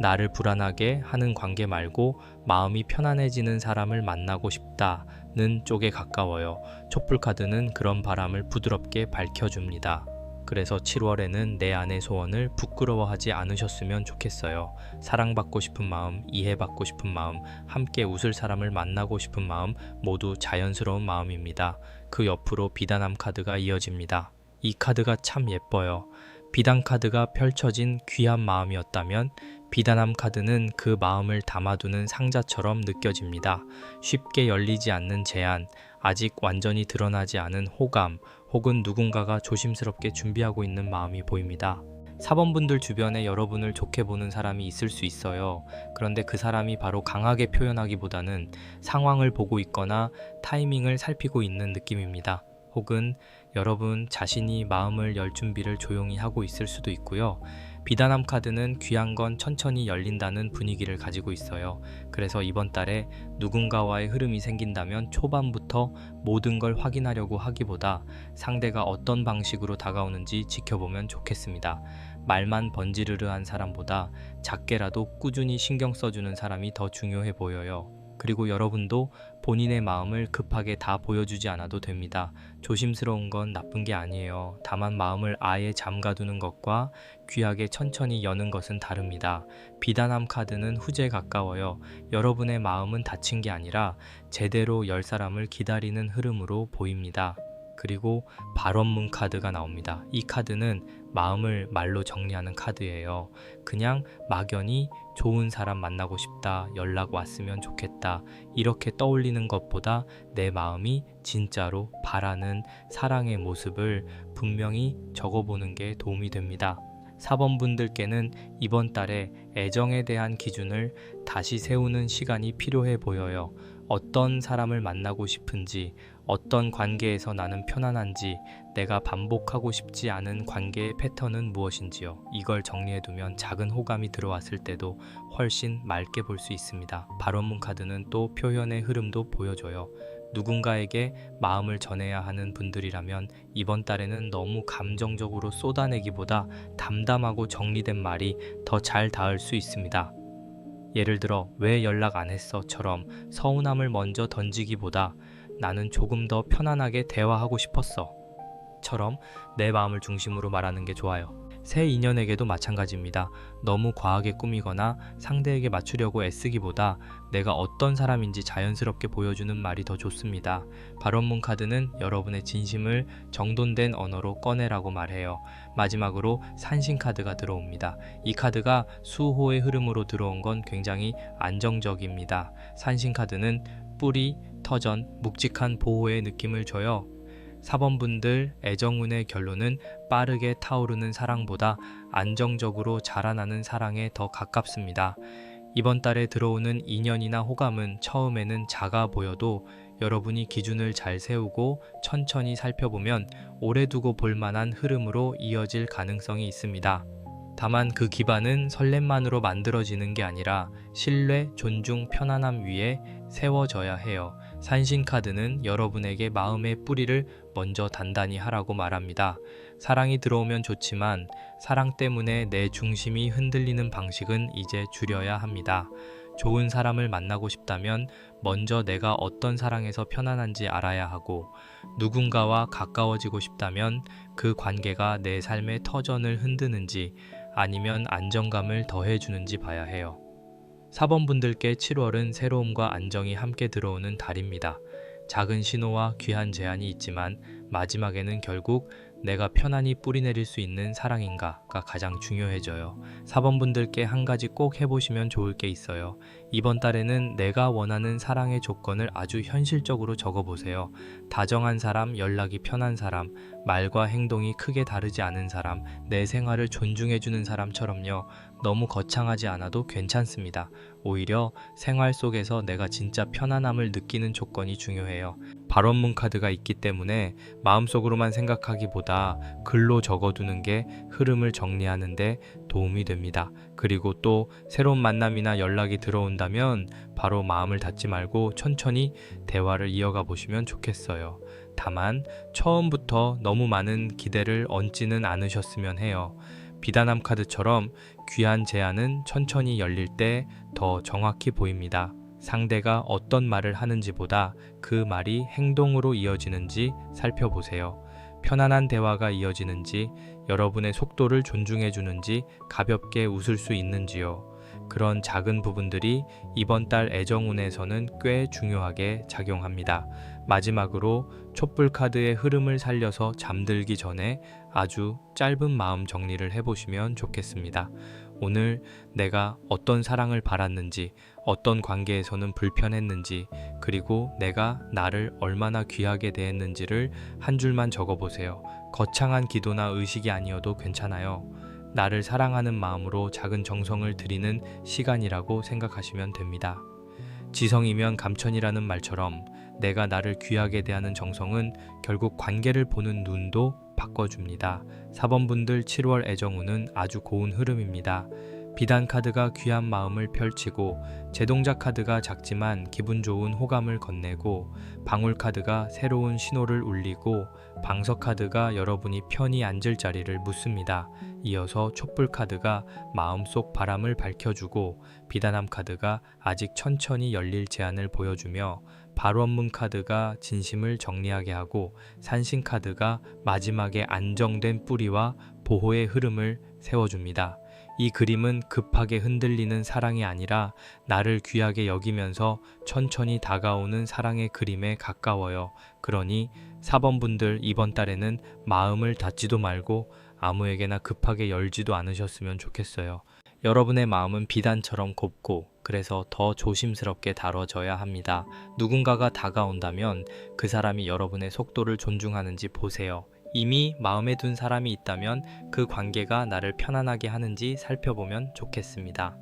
나를 불안하게 하는 관계 말고 마음이 편안해지는 사람을 만나고 싶다는 쪽에 가까워요. 촛불 카드는 그런 바람을 부드럽게 밝혀줍니다. 그래서 7월에는 내 안의 소원을 부끄러워하지 않으셨으면 좋겠어요. 사랑받고 싶은 마음, 이해받고 싶은 마음, 함께 웃을 사람을 만나고 싶은 마음 모두 자연스러운 마음입니다. 그 옆으로 비단함 카드가 이어집니다. 이 카드가 참 예뻐요. 비단 카드가 펼쳐진 귀한 마음이었다면 비단함 카드는 그 마음을 담아두는 상자처럼 느껴집니다. 쉽게 열리지 않는 제안, 아직 완전히 드러나지 않은 호감, 혹은 누군가가 조심스럽게 준비하고 있는 마음이 보입니다. 사번분들 주변에 여러분을 좋게 보는 사람이 있을 수 있어요. 그런데 그 사람이 바로 강하게 표현하기보다는 상황을 보고 있거나 타이밍을 살피고 있는 느낌입니다. 혹은 여러분 자신이 마음을 열 준비를 조용히 하고 있을 수도 있고요. 비단함 카드는 귀한 건 천천히 열린다는 분위기를 가지고 있어요. 그래서 이번 달에 누군가와의 흐름이 생긴다면 초반부터 모든 걸 확인하려고 하기보다 상대가 어떤 방식으로 다가오는지 지켜보면 좋겠습니다. 말만 번지르르한 사람보다 작게라도 꾸준히 신경 써주는 사람이 더 중요해 보여요. 그리고 여러분도 본인의 마음을 급하게 다 보여주지 않아도 됩니다. 조심스러운 건 나쁜 게 아니에요. 다만 마음을 아예 잠가두는 것과 귀하게 천천히 여는 것은 다릅니다. 비단함 카드는 후제에 가까워요. 여러분의 마음은 닫힌 게 아니라 제대로 열 사람을 기다리는 흐름으로 보입니다. 그리고 발원문 카드가 나옵니다. 이 카드는 마음을 말로 정리하는 카드예요. 그냥 막연히 좋은 사람 만나고 싶다, 연락 왔으면 좋겠다 이렇게 떠올리는 것보다 내 마음이 진짜로 바라는 사랑의 모습을 분명히 적어보는 게 도움이 됩니다. 4번 분들께는 이번 달에 애정에 대한 기준을 다시 세우는 시간이 필요해 보여요. 어떤 사람을 만나고 싶은지, 어떤 관계에서 나는 편안한지, 내가 반복하고 싶지 않은 관계의 패턴은 무엇인지요. 이걸 정리해두면 작은 호감이 들어왔을 때도 훨씬 맑게 볼 수 있습니다. 발원문 카드는 또 표현의 흐름도 보여줘요. 누군가에게 마음을 전해야 하는 분들이라면 이번 달에는 너무 감정적으로 쏟아내기보다 담담하고 정리된 말이 더 잘 닿을 수 있습니다. 예를 들어 왜 연락 안 했어?처럼 서운함을 먼저 던지기보다 나는 조금 더 편안하게 대화하고 싶었어 처럼 내 마음을 중심으로 말하는 게 좋아요. 새 인연에게도 마찬가지입니다. 너무 과하게 꾸미거나 상대에게 맞추려고 애쓰기보다 내가 어떤 사람인지 자연스럽게 보여주는 말이 더 좋습니다. 발원문 카드는 여러분의 진심을 정돈된 언어로 꺼내라고 말해요. 마지막으로 산신 카드가 들어옵니다. 이 카드가 수호의 흐름으로 들어온 건 굉장히 안정적입니다. 산신 카드는 뿌리, 터전, 묵직한 보호의 느낌을 줘요. 4번분들 애정운의 결론은 빠르게 타오르는 사랑보다 안정적으로 자라나는 사랑에 더 가깝습니다. 이번 달에 들어오는 인연이나 호감은 처음에는 작아 보여도 여러분이 기준을 잘 세우고 천천히 살펴보면 오래 두고 볼 만한 흐름으로 이어질 가능성이 있습니다. 다만 그 기반은 설렘만으로 만들어지는 게 아니라 신뢰, 존중, 편안함 위에 세워져야 해요. 산신 카드는 여러분에게 마음의 뿌리를 먼저 단단히 하라고 말합니다. 사랑이 들어오면 좋지만 사랑 때문에 내 중심이 흔들리는 방식은 이제 줄여야 합니다. 좋은 사람을 만나고 싶다면 먼저 내가 어떤 사랑에서 편안한지 알아야 하고, 누군가와 가까워지고 싶다면 그 관계가 내 삶의 터전을 흔드는지 아니면 안정감을 더해주는지 봐야 해요. 4번 분들께 7월은 새로움과 안정이 함께 들어오는 달입니다. 작은 신호와 귀한 제안이 있지만 마지막에는 결국 내가 편안히 뿌리내릴 수 있는 사랑인가가 가장 중요해져요. 4번 분들께 한 가지 꼭 해보시면 좋을 게 있어요. 이번 달에는 내가 원하는 사랑의 조건을 아주 현실적으로 적어보세요. 다정한 사람, 연락이 편한 사람, 말과 행동이 크게 다르지 않은 사람, 내 생활을 존중해주는 사람처럼요. 너무 거창하지 않아도 괜찮습니다. 오히려 생활 속에서 내가 진짜 편안함을 느끼는 조건이 중요해요. 발원문 카드가 있기 때문에 마음속으로만 생각하기보다 글로 적어두는 게 흐름을 정리하는 데 도움이 됩니다. 그리고 또 새로운 만남이나 연락이 들어온다면 바로 마음을 닫지 말고 천천히 대화를 이어가 보시면 좋겠어요. 다만 처음부터 너무 많은 기대를 얹지는 않으셨으면 해요. 비단함 카드처럼 귀한 제안은 천천히 열릴 때 더 정확히 보입니다. 상대가 어떤 말을 하는지보다 그 말이 행동으로 이어지는지 살펴보세요. 편안한 대화가 이어지는지, 여러분의 속도를 존중해 주는지, 가볍게 웃을 수 있는지요. 그런 작은 부분들이 이번 달 애정운에서는 꽤 중요하게 작용합니다. 마지막으로 촛불 카드의 흐름을 살려서 잠들기 전에 아주 짧은 마음 정리를 해보시면 좋겠습니다. 오늘 내가 어떤 사랑을 바랐는지, 어떤 관계에서는 불편했는지, 그리고 내가 나를 얼마나 귀하게 대했는지를 한 줄만 적어보세요. 거창한 기도나 의식이 아니어도 괜찮아요. 나를 사랑하는 마음으로 작은 정성을 드리는 시간이라고 생각하시면 됩니다. 지성이면 감천이라는 말처럼 내가 나를 귀하게 대하는 정성은 결국 관계를 보는 눈도 바꿔줍니다. 4번 분들 7월 애정운은 아주 고운 흐름입니다. 비단 카드가 귀한 마음을 펼치고, 제동자 카드가 작지만 기분 좋은 호감을 건네고, 방울 카드가 새로운 신호를 울리고, 방석 카드가 여러분이 편히 앉을 자리를 묻습니다. 이어서 촛불 카드가 마음속 바람을 밝혀주고, 비단함 카드가 아직 천천히 열릴 제안을 보여주며, 발원문 카드가 진심을 정리하게 하고, 산신 카드가 마지막에 안정된 뿌리와 보호의 흐름을 세워줍니다. 이 그림은 급하게 흔들리는 사랑이 아니라 나를 귀하게 여기면서 천천히 다가오는 사랑의 그림에 가까워요. 그러니 4번 분들 이번 달에는 마음을 닫지도 말고 아무에게나 급하게 열지도 않으셨으면 좋겠어요. 여러분의 마음은 비단처럼 곱고, 그래서 더 조심스럽게 다뤄져야 합니다. 누군가가 다가온다면 그 사람이 여러분의 속도를 존중하는지 보세요. 이미 마음에 둔 사람이 있다면 그 관계가 나를 편안하게 하는지 살펴보면 좋겠습니다.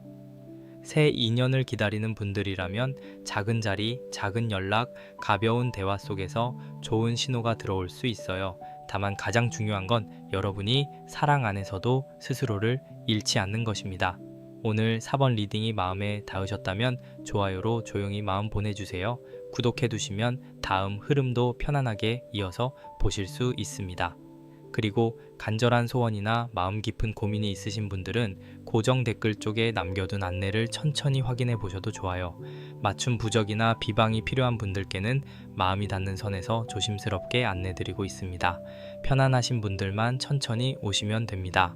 새 인연을 기다리는 분들이라면 작은 자리, 작은 연락, 가벼운 대화 속에서 좋은 신호가 들어올 수 있어요. 다만 가장 중요한 건 여러분이 사랑 안에서도 스스로를 잃지 않는 것입니다. 오늘 4번 리딩이 마음에 닿으셨다면 좋아요로 조용히 마음 보내주세요. 구독해두시면 다음 흐름도 편안하게 이어서 보실 수 있습니다. 그리고 간절한 소원이나 마음 깊은 고민이 있으신 분들은 고정 댓글 쪽에 남겨둔 안내를 천천히 확인해 보셔도 좋아요. 맞춤 부적이나 비방이 필요한 분들께는 마음이 닿는 선에서 조심스럽게 안내드리고 있습니다. 편안하신 분들만 천천히 오시면 됩니다.